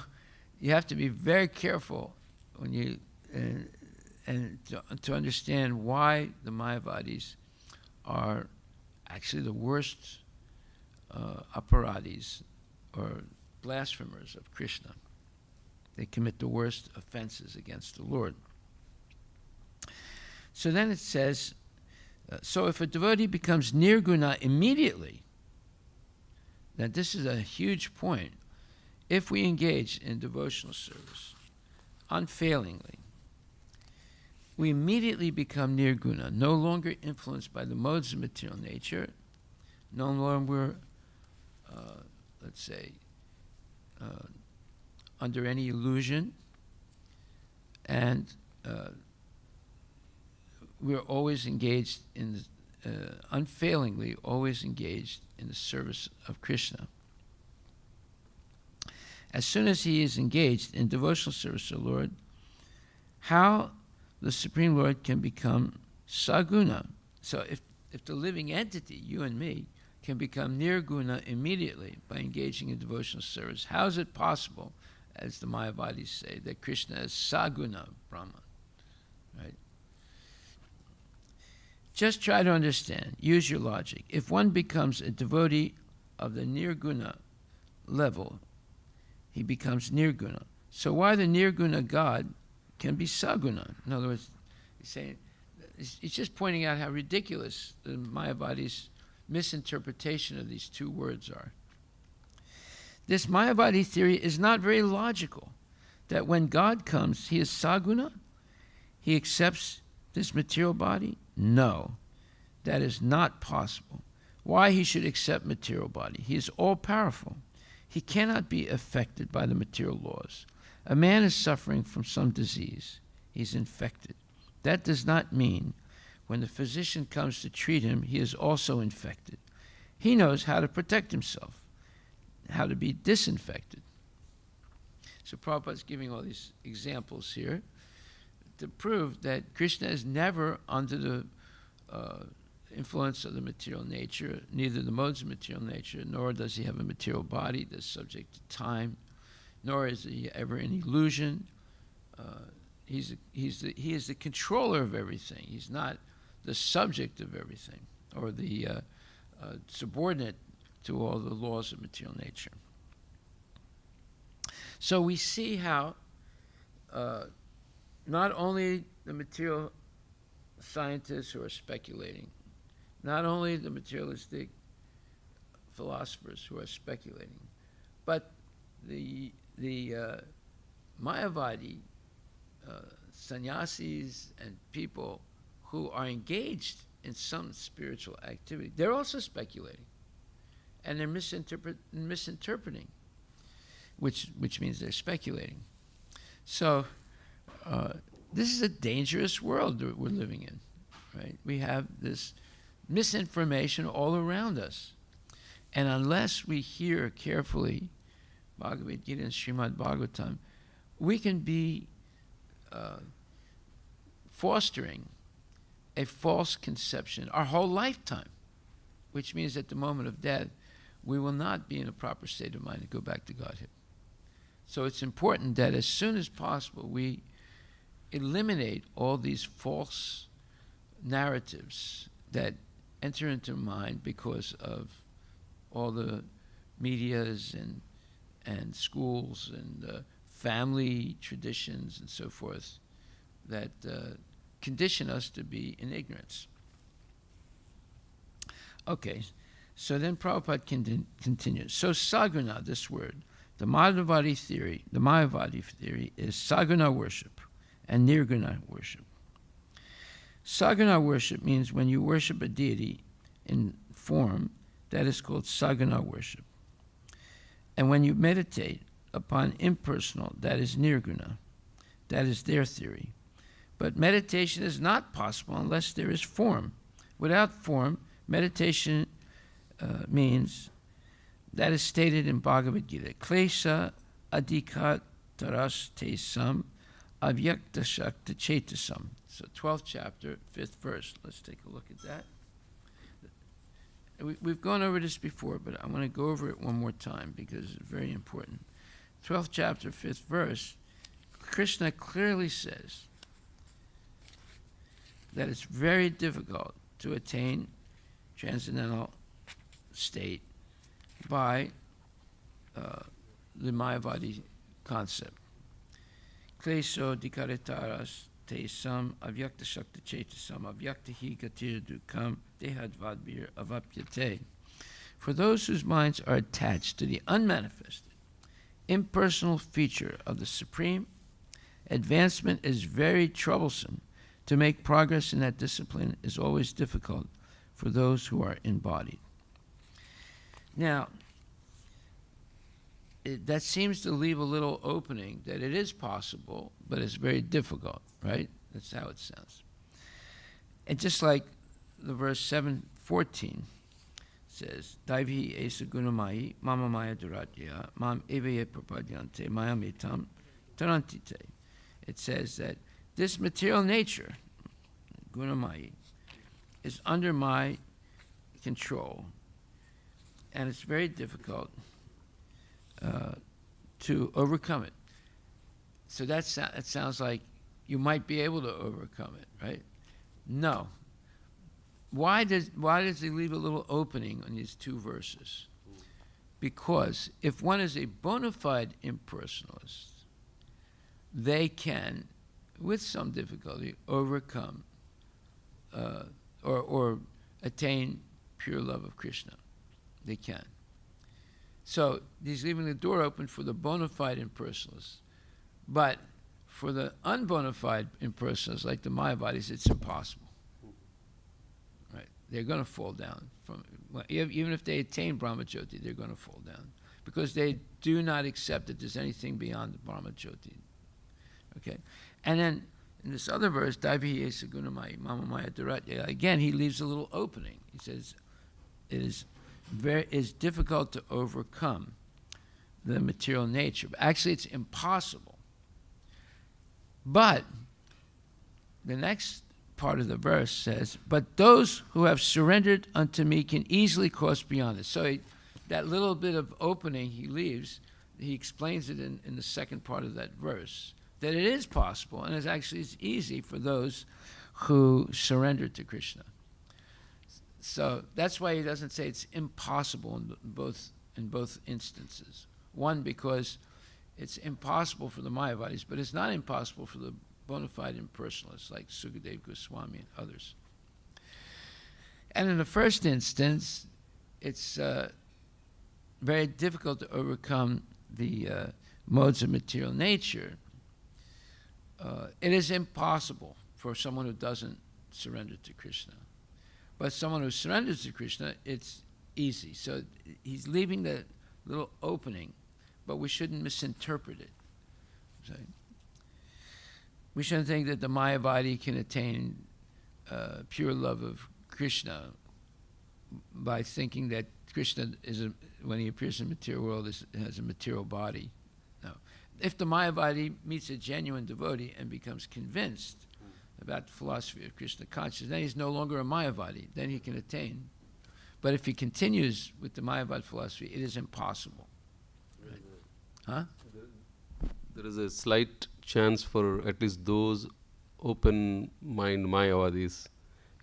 you have to be very careful when you and to understand why the Mayavadis are actually the worst aparadis or blasphemers of Krishna. They commit the worst offenses against the Lord. So then it says, so if a devotee becomes nirguna immediately, then this is a huge point. If we engage in devotional service unfailingly, we immediately become nirguna, no longer influenced by the modes of material nature, no longer, let's say, under any illusion, and we're always engaged in, unfailingly, always engaged in the service of Krishna. As soon as he is engaged in devotional service to the Lord, how the Supreme Lord can become saguna. So if the living entity, you and me, can become nirguna immediately by engaging in devotional service, how is it possible, as the Mayavadis say, that Krishna is saguna Brahman? Right? Just try to understand. Use your logic. If one becomes a devotee of the nirguna level, he becomes nirguna. So why the nirguna God can be saguna? In other words, he's just pointing out how ridiculous the Mayavadi's misinterpretation of these two words are. This Mayavadi theory is not very logical, that when God comes, he is saguna, he accepts this material body? No, that is not possible. Why he should accept material body? He is all-powerful. He cannot be affected by the material laws. A man is suffering from some disease. He's infected. That does not mean when the physician comes to treat him, he is also infected. He knows how to protect himself, how to be disinfected. So Prabhupada is giving all these examples here to prove that Krishna is never under the influence of the material nature, neither the modes of material nature, nor does he have a material body that's subject to time, nor is he ever in illusion. He is the controller of everything. He's not the subject of everything, or the subordinate to all the laws of material nature. So we see how not only the material scientists who are speculating, not only the materialistic philosophers who are speculating. But the Mayavadi sannyasis and people who are engaged in some spiritual activity, they're also speculating. And they're misinterpreting, which means they're speculating. So this is a dangerous world that we're living in, right? We have this misinformation all around us. And unless we hear carefully Bhagavad Gita and Srimad Bhagavatam, we can be fostering a false conception our whole lifetime, which means at the moment of death, we will not be in a proper state of mind to go back to Godhead. So it's important that as soon as possible, we eliminate all these false narratives that enter into mind because of all the medias and schools and family traditions and so forth that condition us to be in ignorance. Okay, so then Prabhupada continues. So saguna, this word, the Mayavadi theory is saguna worship and nirguna worship. Saguna worship means when you worship a deity in form, that is called saguna worship. And when you meditate upon impersonal, that is nirguna. That is their theory. But meditation is not possible unless there is form. Without form, meditation means, that is stated in Bhagavad Gita, klesha adhikat taras te sam avyakta shakta chetasam. So 12th chapter, 5th verse. Let's take a look at that. We've gone over this before, but I want to go over it one more time because it's very important. 12th chapter, 5th verse, Krishna clearly says that it's very difficult to attain transcendental state by the Mayavadi concept. Kleso dikaritaras te sam avyakta shakta chetasam avyakta hi gatir dukam dehadvadbir avapyate. For those whose minds are attached to the unmanifested, impersonal feature of the Supreme, advancement is very troublesome. To make progress in that discipline is always difficult for those who are embodied. Now, that seems to leave a little opening that it is possible, but it's very difficult, right? That's how it sounds. And just like the verse 7:14 says, Daivi esa gunamai mama maya duratya mam eveye prapadyante mayamitam tarantite. It says that this material nature, gunamai, is under my control, and it's very difficult to overcome it. So that sounds like you might be able to overcome it, right? No. Why does he leave a little opening on these two verses? Because if one is a bona fide impersonalist, they can, with some difficulty, overcome or attain pure love of Krishna. They can. So he's leaving the door open for the bona fide impersonalists. But for the unbona fide impersonalists, like the Mayavadis, it's impossible. Right? They're going to fall down. Even if they attain Brahmajyoti, they're going to fall down. Because they do not accept that there's anything beyond the Brahmajyoti. Okay? And then in this other verse, Daivi esa gunamai mama maya duratya, again, he leaves a little opening. He says, it is difficult to overcome the material nature. Actually, it's impossible. But the next part of the verse says, but those who have surrendered unto me can easily cross beyond it. So that little bit of opening he leaves, he explains it in the second part of that verse, that it is possible, and it's easy for those who surrender to Krishna. So that's why he doesn't say it's impossible in both instances. One, because it's impossible for the Mayavadis, but it's not impossible for the bona fide impersonalists like Sukadeva Goswami and others. And in the first instance, it's very difficult to overcome the modes of material nature, it is impossible for someone who doesn't surrender to Krishna. But someone who surrenders to Krishna, it's easy. So he's leaving the little opening, but we shouldn't misinterpret it. So we shouldn't think that the Mayavadi can attain pure love of Krishna by thinking that Krishna when he appears in the material world, has a material body. No. If the Mayavadi meets a genuine devotee and becomes convinced about the philosophy of Krishna consciousness, then he's no longer a Mayavadi. Then he can attain. But if he continues with the Mayavadi philosophy, it is impossible. Right? Huh? There is a slight chance for at least those open mind Mayavadis,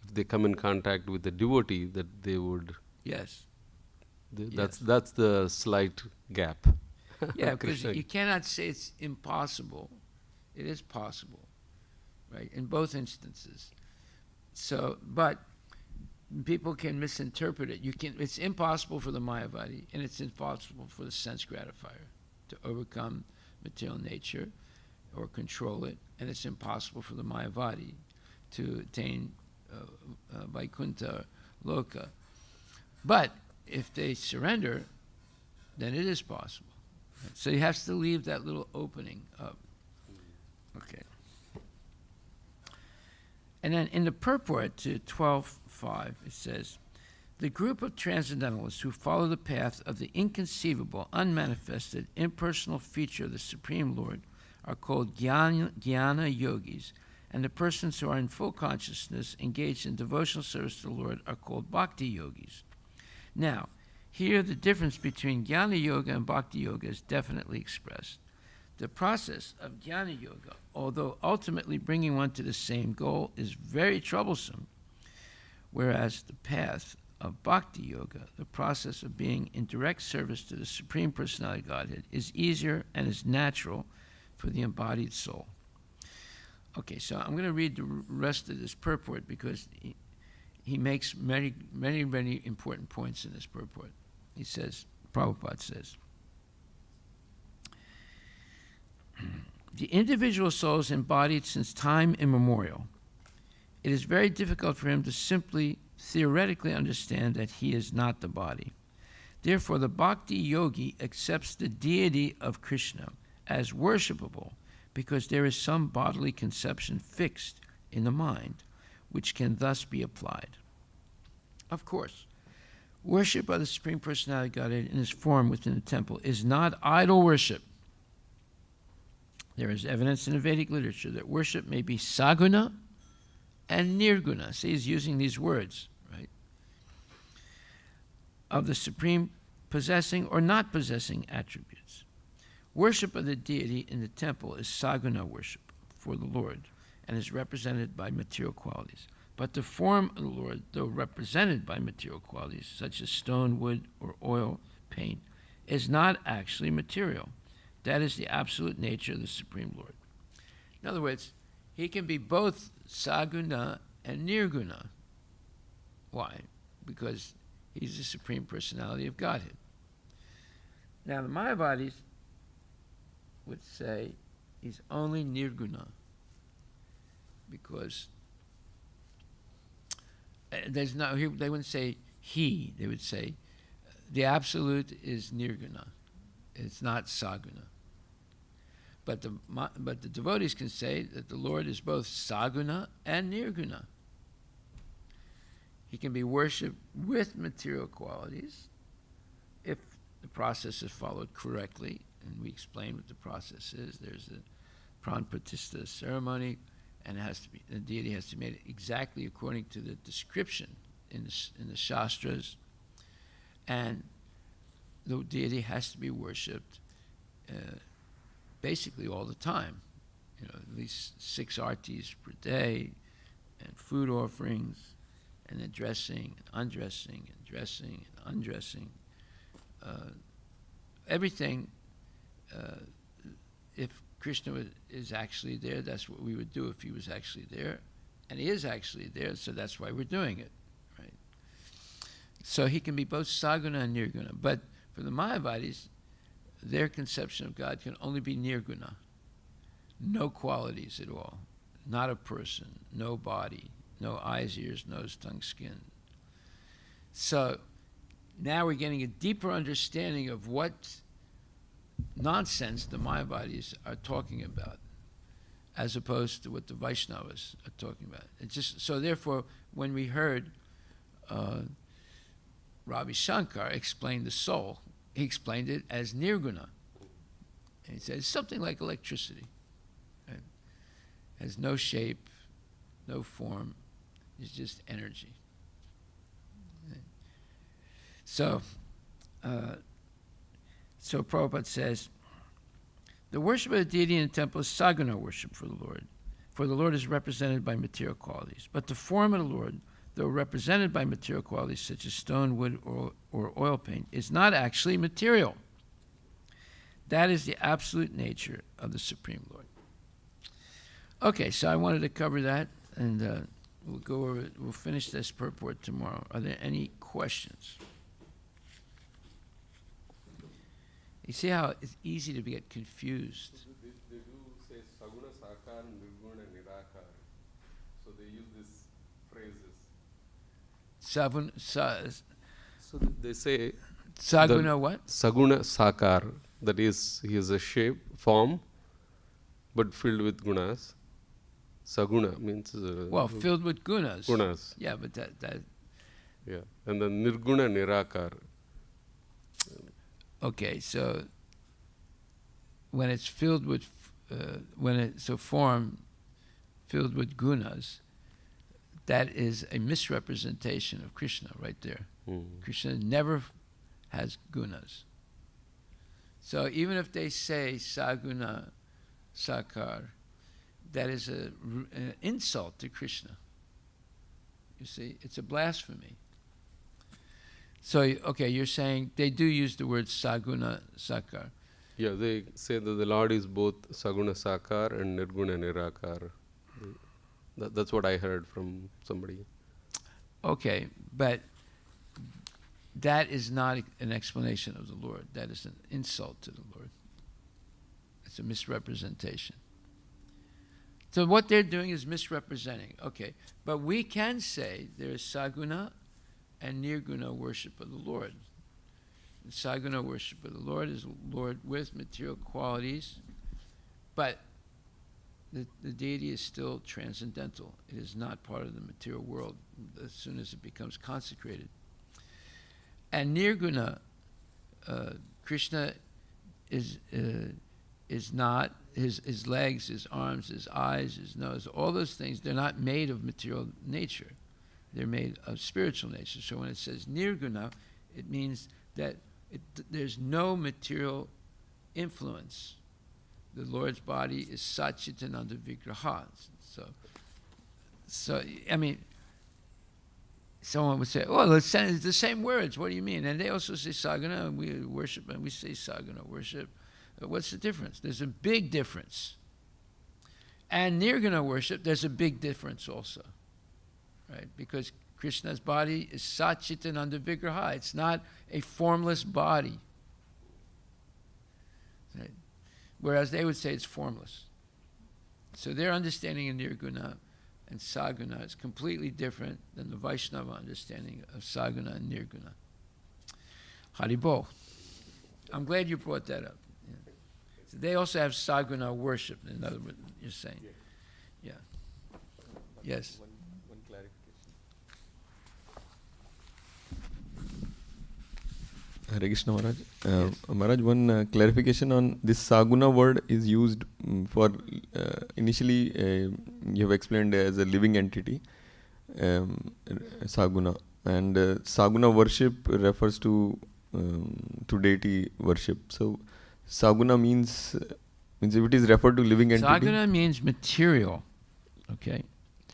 if they come in contact with the devotee, that they would. Yes. That's the slight gap. Yeah, because you cannot say it's impossible. It is possible, right? In both instances. So, but people can misinterpret it. It's impossible for the Mayavadi, and it's impossible for the sense gratifier to overcome material nature or control it, and it's impossible for the Mayavadi to attain Vaikuntha Loka. But if they surrender, then it is possible. Right? So you have to leave that little opening up. Okay. And then in the purport to 12.5, it says, the group of transcendentalists who follow the path of the inconceivable, unmanifested, impersonal feature of the Supreme Lord are called jnana yogis, and the persons who are in full consciousness engaged in devotional service to the Lord are called bhakti yogis. Now, here the difference between jnana yoga and bhakti yoga is definitely expressed. The process of jnana yoga, although ultimately bringing one to the same goal, is very troublesome, whereas the path of bhakti yoga, the process of being in direct service to the Supreme Personality of Godhead, is easier and is natural for the embodied soul. Okay, so I'm going to read the rest of this purport because he makes many, many, many important points in this purport. He says, Prabhupada says, the individual soul is embodied since time immemorial. It is very difficult for him to simply theoretically understand that he is not the body. Therefore, the bhakti yogi accepts the deity of Krishna as worshipable because there is some bodily conception fixed in the mind, which can thus be applied. Of course, worship of the Supreme Personality of Godhead in his form within the temple is not idol worship. There is evidence in the Vedic literature that worship may be saguna and nirguna. See, he's using these words, right? Of the Supreme possessing or not possessing attributes. Worship of the deity in the temple is saguna worship for the Lord and is represented by material qualities. But the form of the Lord, though represented by material qualities, such as stone, wood, or oil, paint, is not actually material. That is the absolute nature of the Supreme Lord. In other words, he can be both saguna and nirguna. Why? Because he's the Supreme Personality of Godhead. Now, the Mayavadis would say he's only nirguna because there's no, they wouldn't say he, they would say the absolute is nirguna. It's not saguna. But the devotees can say that the Lord is both saguna and nirguna. He can be worshipped with material qualities if the process is followed correctly, and we explain what the process is. There's a pranpratishta ceremony, and the deity has to be made exactly according to the description in the Shastras, and the deity has to be worshipped basically all the time. You know, at least 6 artis per day, and food offerings, and then dressing, and undressing, and dressing, and undressing. Everything, if Krishna is actually there, that's what we would do if he was actually there. And he is actually there, so that's why we're doing it, right? So he can be both saguna and nirguna. But For the Mayavadis, their conception of God can only be nirguna. No qualities at all. Not a person, no body, no eyes, ears, nose, tongue, skin. So now we're getting a deeper understanding of what nonsense the Mayavadis are talking about, as opposed to what the Vaishnavas are talking about. It's just so. Therefore, when we heard Ravi Shankar explain the soul, he explained it as nirguna, and he said it's something like electricity. Right? Has no shape, no form. It's just energy. Right? So Prabhupada says, the worship of the deity in the temple is saguna worship for the Lord is represented by material qualities. But the form of the Lord, though represented by material qualities such as stone, wood, or oil paint, is not actually material. That is the absolute nature of the Supreme Lord. Okay, so I wanted to cover that, and we'll finish this purport tomorrow. Are there any questions? You see how it's easy to get confused. They do say saguna sakar, nirguna nirakar. So they use these phrases. So they say Saguna what? Saguna sakar, that is, he is a shape, form, but filled with gunas. Saguna means filled with gunas. Gunas. Yeah, but that Yeah, and then nirguna nirakar. Okay, so when it's filled with, form filled with gunas, that is a misrepresentation of Krishna right there. Krishna never has gunas. So even if they say saguna sakar, that is an insult to Krishna. You see, it's a blasphemy. So, okay, you're saying they do use the word saguna sakar. Yeah, they say that the Lord is both saguna sakar and nirguna nirakar. That's what I heard from somebody. Okay, but that is not an explanation of the Lord. That is an insult to the Lord. It's a misrepresentation. So what they're doing is misrepresenting. Okay, but we can say there is saguna and nirguna worship of the Lord. And saguna worship of the Lord is Lord with material qualities, but the deity is still transcendental. It is not part of the material world as soon as it becomes consecrated. And nirguna, Krishna is not, his legs, his arms, his eyes, his nose, all those things, they're not made of material nature. They're made of spiritual nature. So when it says nirguna, it means that there's no material influence. The Lord's body is Satchitananda Vigraha. So I mean, someone would say, oh, it's the same words. What do you mean? And they also say saguna, and we worship, and we say saguna worship. What's the difference? There's a big difference. And nirguna worship, there's a big difference also. Right? Because Krishna's body is Satchitananda Vigraha. It's not a formless body. Right? Whereas they would say it's formless. So their understanding of nirguna and saguna is completely different than the Vaishnava understanding of saguna and nirguna. Haribol. I'm glad you brought that up. Yeah. So they also have saguna worship, in other words, you're saying. Yeah. Yes. One clarification. Hare Krishna Maharaj. Yes. Maharaj, one clarification on this saguna word is used for initially you have explained as a living entity, saguna, and saguna worship refers to deity worship. So saguna means if it is referred to living entity. Saguna means material. Okay.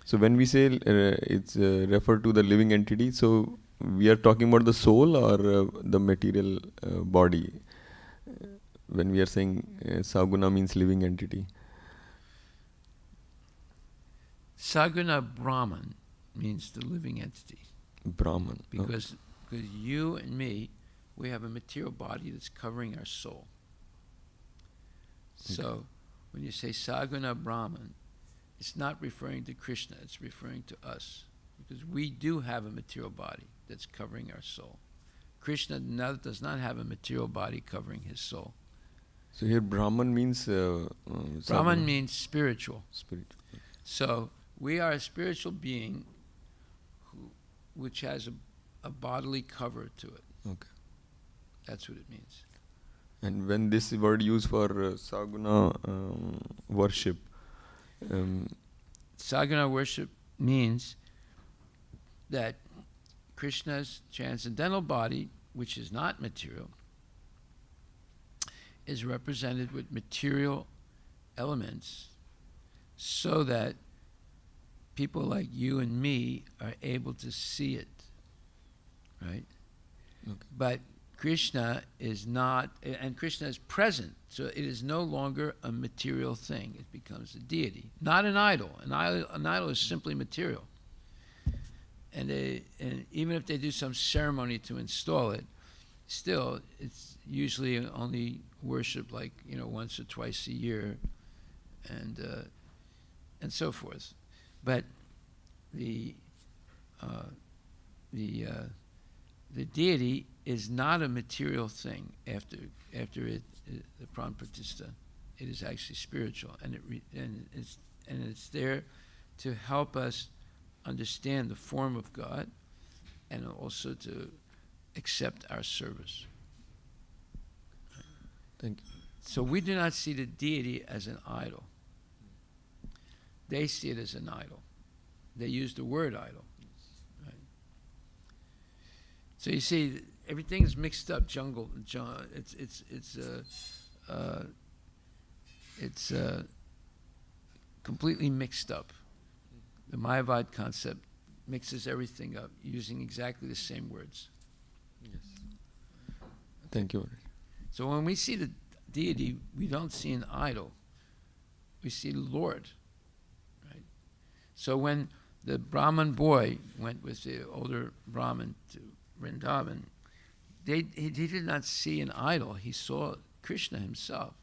So when we say it's referred to the living entity, so we are talking about the soul or the material body when we are saying saguna means living entity. Saguna Brahman means the living entity. Brahman. Because you and me we have a material body that's covering our soul. So when you say Saguna Brahman, it's not referring to Krishna, it's referring to us. Because we do have a material body that's covering our soul. Krishna does not have a material body covering his soul. So here Brahman means... Brahman means spiritual. Spiritual. So we are a spiritual being which has a bodily cover to it. Okay. That's what it means. And when this word used for Saguna worship... Saguna worship means that Krishna's transcendental body, which is not material, is represented with material elements so that people like you and me are able to see it, right? Okay. But Krishna is not, and Krishna is present, so it is no longer a material thing. It becomes a deity, not an idol. An idol is simply material. And even if they do some ceremony to install it, still, it's usually only worship like, once or twice a year, and so forth. But the deity is not a material thing after the Pran Pratishtha. It is actually spiritual, and it's there to help us understand the form of God and also to accept our service. Thank you. So we do not see the deity as an idol. They see it as an idol. They use the word idol. Right? So you see, everything's mixed up. It's completely mixed up. The Mayavad concept mixes everything up using exactly the same words. Yes. Thank you. So when we see the deity, we don't see an idol. We see the Lord. Right? So when the Brahman boy went with the older Brahman to Vrindavan, he did not see an idol. He saw Krishna himself,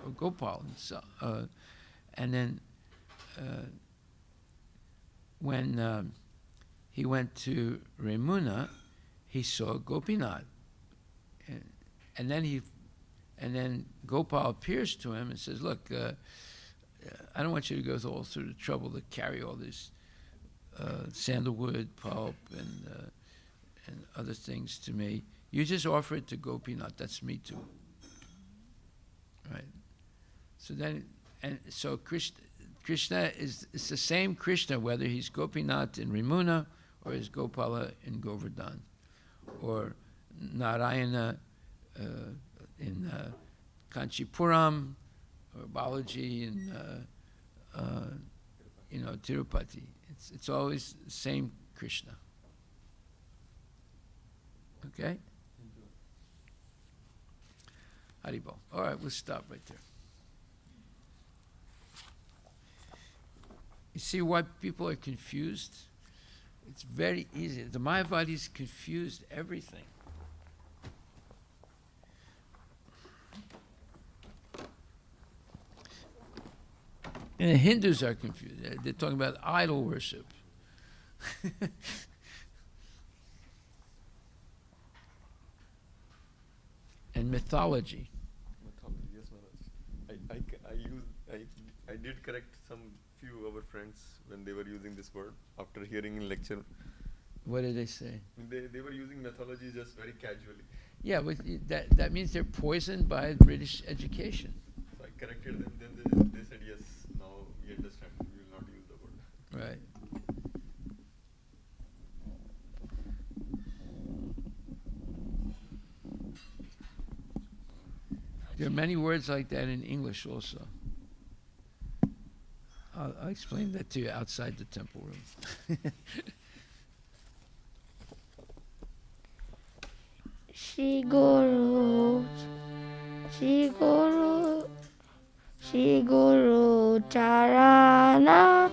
or Gopal himself. And then when he went to Remuna, he saw Gopinath, and then Gopal appears to him and says, "Look, I don't want you to go through the trouble to carry all this sandalwood pulp and other things to me. You just offer it to Gopinath. That's me too." Right. So Krishna is the same Krishna, whether he's Gopinath in Remuna or he's Gopala in Govardhan, or Narayana in Kanchipuram, or Balaji in Tirupati. It's always the same Krishna. Okay? Haribol. All right, we'll stop right there. You see why people are confused? It's very easy. The Mayavadis confused everything. And the Hindus are confused. They're talking about idol worship. And mythology. Yes, I did correct some few of our friends when they were using this word after hearing in lecture. What did they say? They were using mythology just very casually. Yeah, but that means they're poisoned by British education. So I corrected them. Then they said, yes, now we understand. We will not use the word. Right. There are many words like that in English also. I'll explain that to you outside the temple room. Shri Guru, Shri Guru, Shri Guru Charana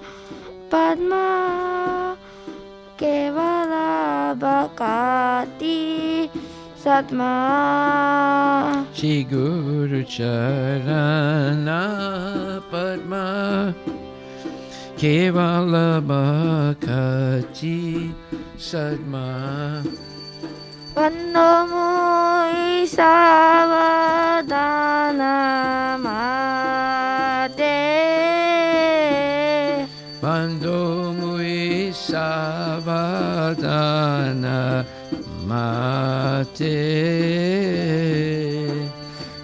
Padma Kevala Bhakati Satma Shri Guru Charana Padma Kevala Bhakti Sadma Vandomu Isavadana Mate Bando Mui Savadana Mate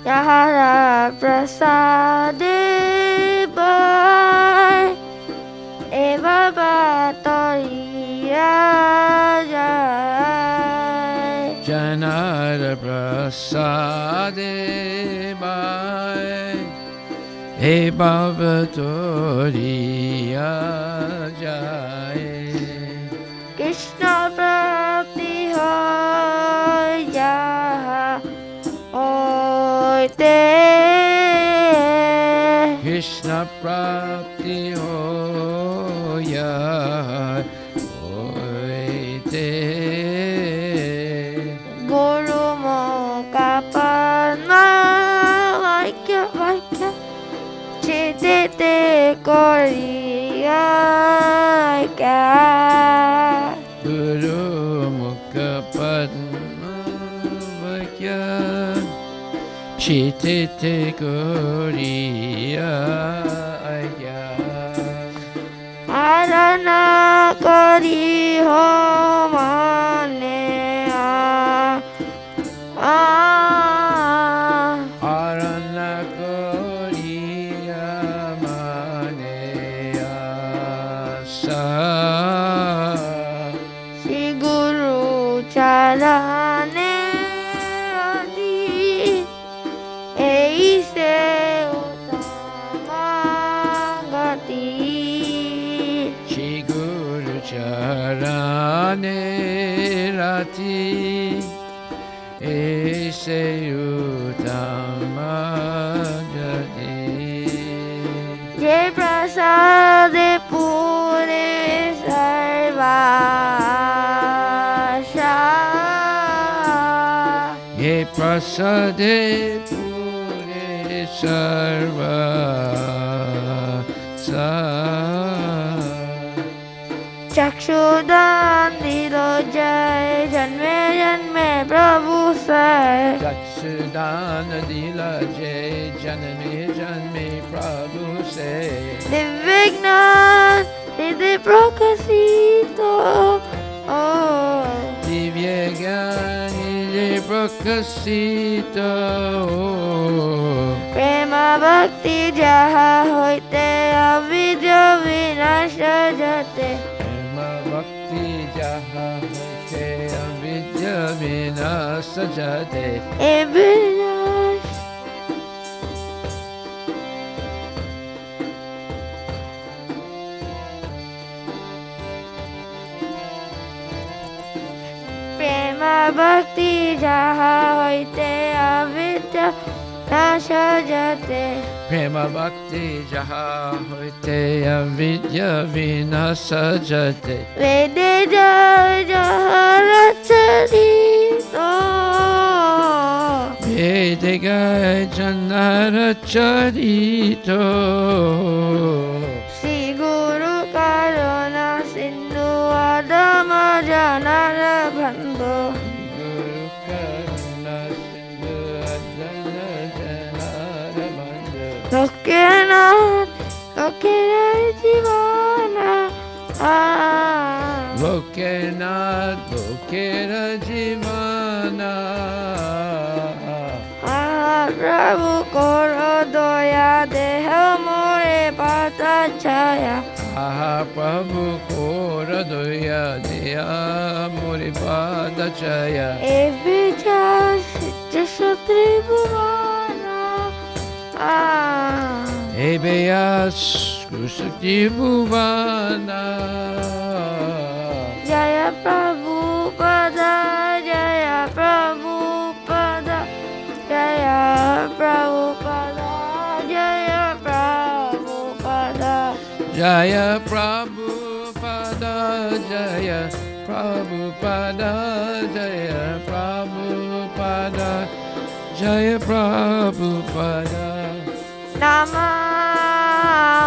Yahara Prasade Bhai Eva Bhatoriya Jai Janara Prasade Bhai He Bhavatoriya Jai Krishna Prapti Hoya Hoite Krishna Prapti Hoya Hoite Guru Mukha Padma Vaikya Vaikya Chitite Koriya Guru Mukha Padma Vaikya Chitite Koriya Arana Kori Homane Arana Koriya Maneya Sa Shri Guru Charane Adi Eise Utamagati Shri Guru Charane Rati Ese Utamagati Jai Prasade Pure Sarvasha Ye Prasade Pure Sarva Sa Chakshudan Dilo Jai Janme Janme Prabhu Sai Chakshudana Dila Jai Janame Janme Prabhu Se Divignan Hriday Prakasito Divya Gyani Je Prakasita Prema Bhakti Jaha Hoite Avidya Vinasha Jate Prema Bhakti Jaha Hote Avidya Vinasa Jate Ebinash Prema Bhakti Jaha Hoite Avidya Nasha Jate Prema Bhakti Jaha Hote Avidya Vinasa Jate Vede Jai Jaharacharito Vedegaya Janara Charito Sri Guru Karuna Sindhu Adama Janara Bandhu Guru Karuna Sindhu Adana Janara Bandhu Lokkenath Lokkenath Jivana Lokkenath Lokera Jivana Prabhu Koro Doya Deha More Pata Chaya Aha Prabhu Kora Doya Deya Muripada Chaya Evija Sitya Bhuvana Ebeyas Kusakti Bhuvana Jaya Prabhupada Jaya Prabhupada Jaya Prabhupada Jaya Prabhupada Jaya Prabhupada Jaya Prabhupada, Jaya Prabhupada, Jaya Prabhupada. Nama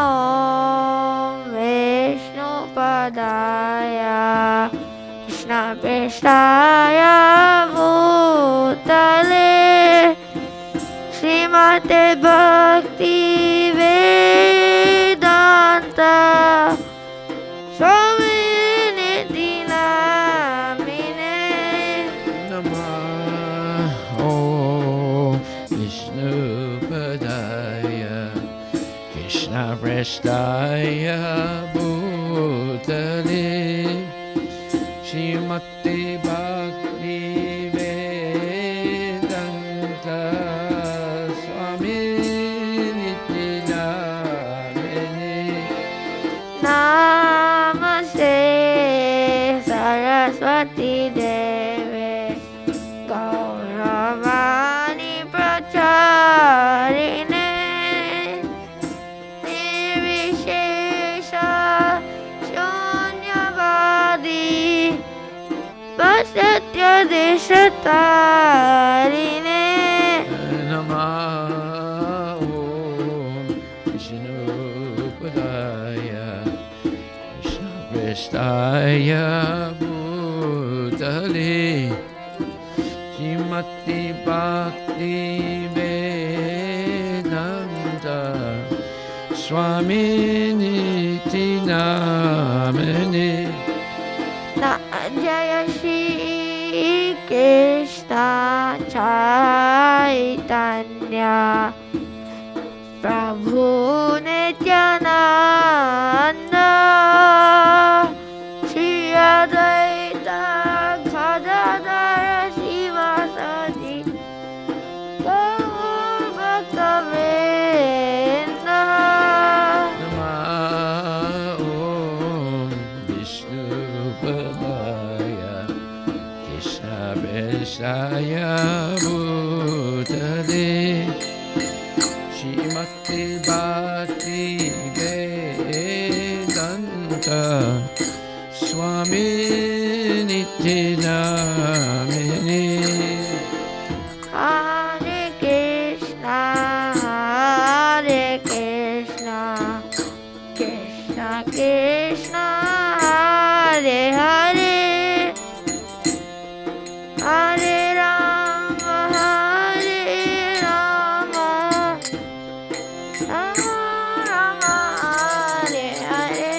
Om Vishnu Padaya Krishna Prestaya Bhutale Srimate Bhakti Vedanta Swami Niti Namine Namah Om Vishnu Padaya Krishna Prestaya Bhutale Srimate Bhakti Vedanta Swami Niti Namine Namaste Saraswati Deve Gauravani Pracharine Nirvishesha Shunyavadi Pasatya Deshatarine Namah Om Vishnu Padaya Krishna Prestaya Bhutale Srimati Bhakti Vedanta Swami Niti Namine Jaya Shri Krishna Chaitanya Prabhu Nityananda Shri Advaita Gadadhara Sivasadi Gaur Bhakta-vrinda Namah Om Vishnu Padaya Krishna Prestaya Bhutale Srimati Bhakti Vedanta Swami Niti Namine Hare Krishna Krishna Krishna Hare Hare Hare Rama Rama Rama Hare Hare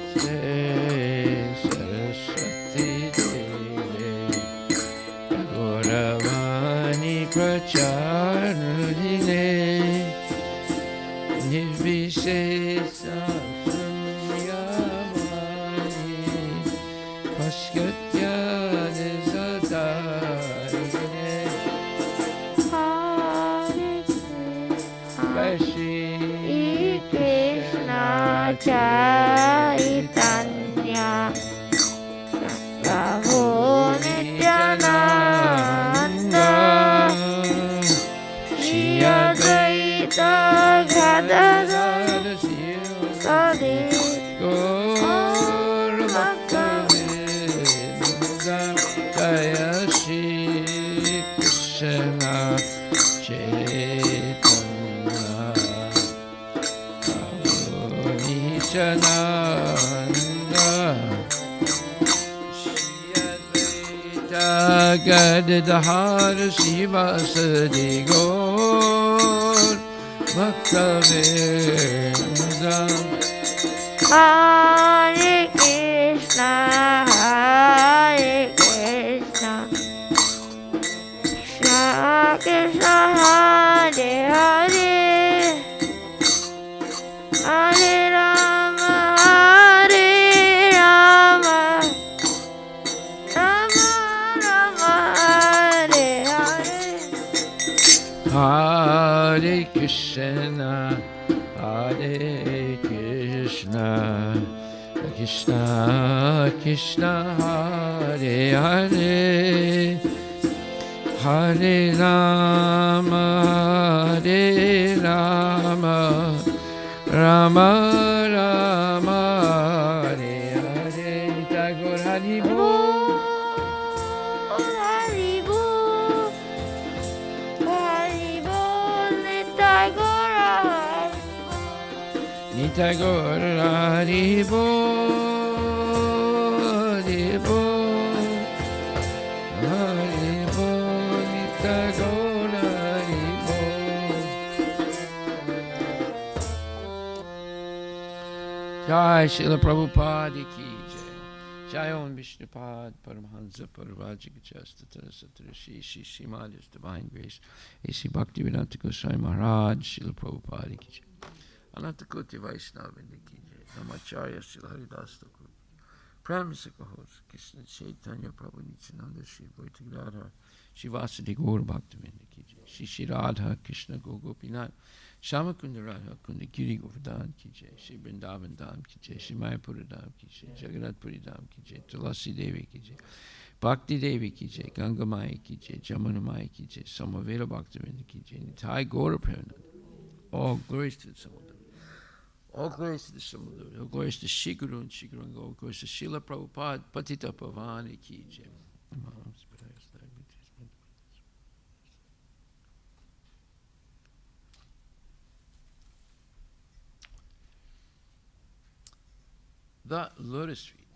Namaste Saraswati Devi Gauravani Pracharine Nirvishesha Shunyavadi Paskatya Desatarine Hare Jai Shri Krishna Chaitanya Prabhu Nityananda Shri Advaita Gadadhara Sadi Gaur Bhakta-vrinda Jaya Shri Krishna Chaitanya Prabhu Nityananda Shri Advaita Gadadhara Sivasadi Gaur Bhakta-vrinda Hare Krishna Krishna Krishna Hare Hare Hare Rama Rama Rama Hare Hare Hare Krishna Krishna Krishna Hare Hare Hare Rama Rama Rama Hare Hare Nitai Gaur Hari Bol, Hari Bol, Hari Bol, Nitai Gaur Hari Bol. Jai Srila Prabhupada ki jai. Jai Om Vishnupad Paramahansa Parvajikachastatra Satrashi Shri Srimadi's Divine Grace A.C. Bhaktivedanta Goswami Maharaj Srila Prabhupada ki jai. Anantakoti Vaishnava ki jai. Namacharya Srila Haridas Thakur. Prem Sakahos Krishna Chaitanya Prabhu Nityananda Shri Vaita Radha Shri Vasudeva Gaur Bhaktivinoda ki jai. Shri Shri Radha Krishna Gopinath Shama Kunda Radha Kunda Giri Govardhan ki jai. Shri Vrindavan Dham ki jai. Shri Mayapura Dham ki jai. Jagannath Puri Dham ki jai. Tulasi Devi ki jai. Bhakti Devi ki jai. Ganga Maya ki jai. Jamuna Maya ki jai. Samaveda Bhaktivinoda ki jai. Nitai Gaura Premanand. All glories to the Samaveda. All glories to the Samaveda. All glories to Shri Guru and Shri Guru. All glories to Srila Prabhupada Patita Pavani ki jai. The lotus feet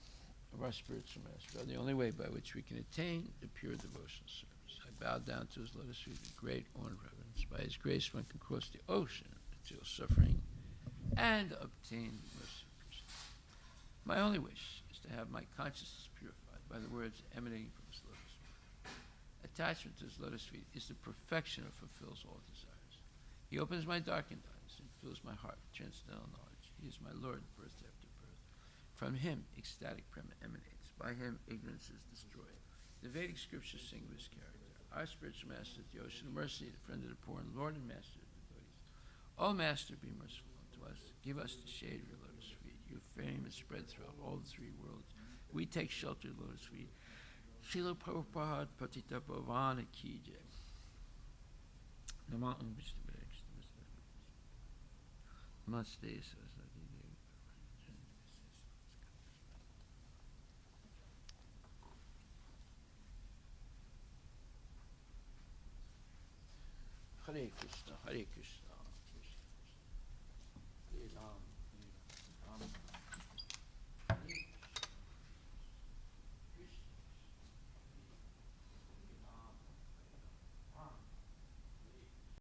of our spiritual master are the only way by which we can attain the pure devotional service. I bow down to his lotus feet with great honor and reverence. By his grace one can cross the ocean of material suffering and obtain the mercy of Krishna. My only wish is to have my consciousness purified by the words emanating from his lotus feet. Attachment to his lotus feet is the perfection that fulfills all desires. He opens my darkened eyes and fills my heart with transcendental knowledge. He is my Lord, birth after birth. From him, ecstatic prema emanates. By him, ignorance is destroyed. The Vedic scriptures sing of his character. Our spiritual master, the ocean of mercy, the friend of the poor, and Lord and master of the devotees. O Master, be merciful unto us. Give us the shade of your lotus feet. Your fame is spread throughout all the three worlds. We take shelter of lotus feet. Srila Prabhupada Patita Bhavana ki jai. Namo Vishnu Namaste Saraswati Devi. Hare Krishna, Hare Krishna.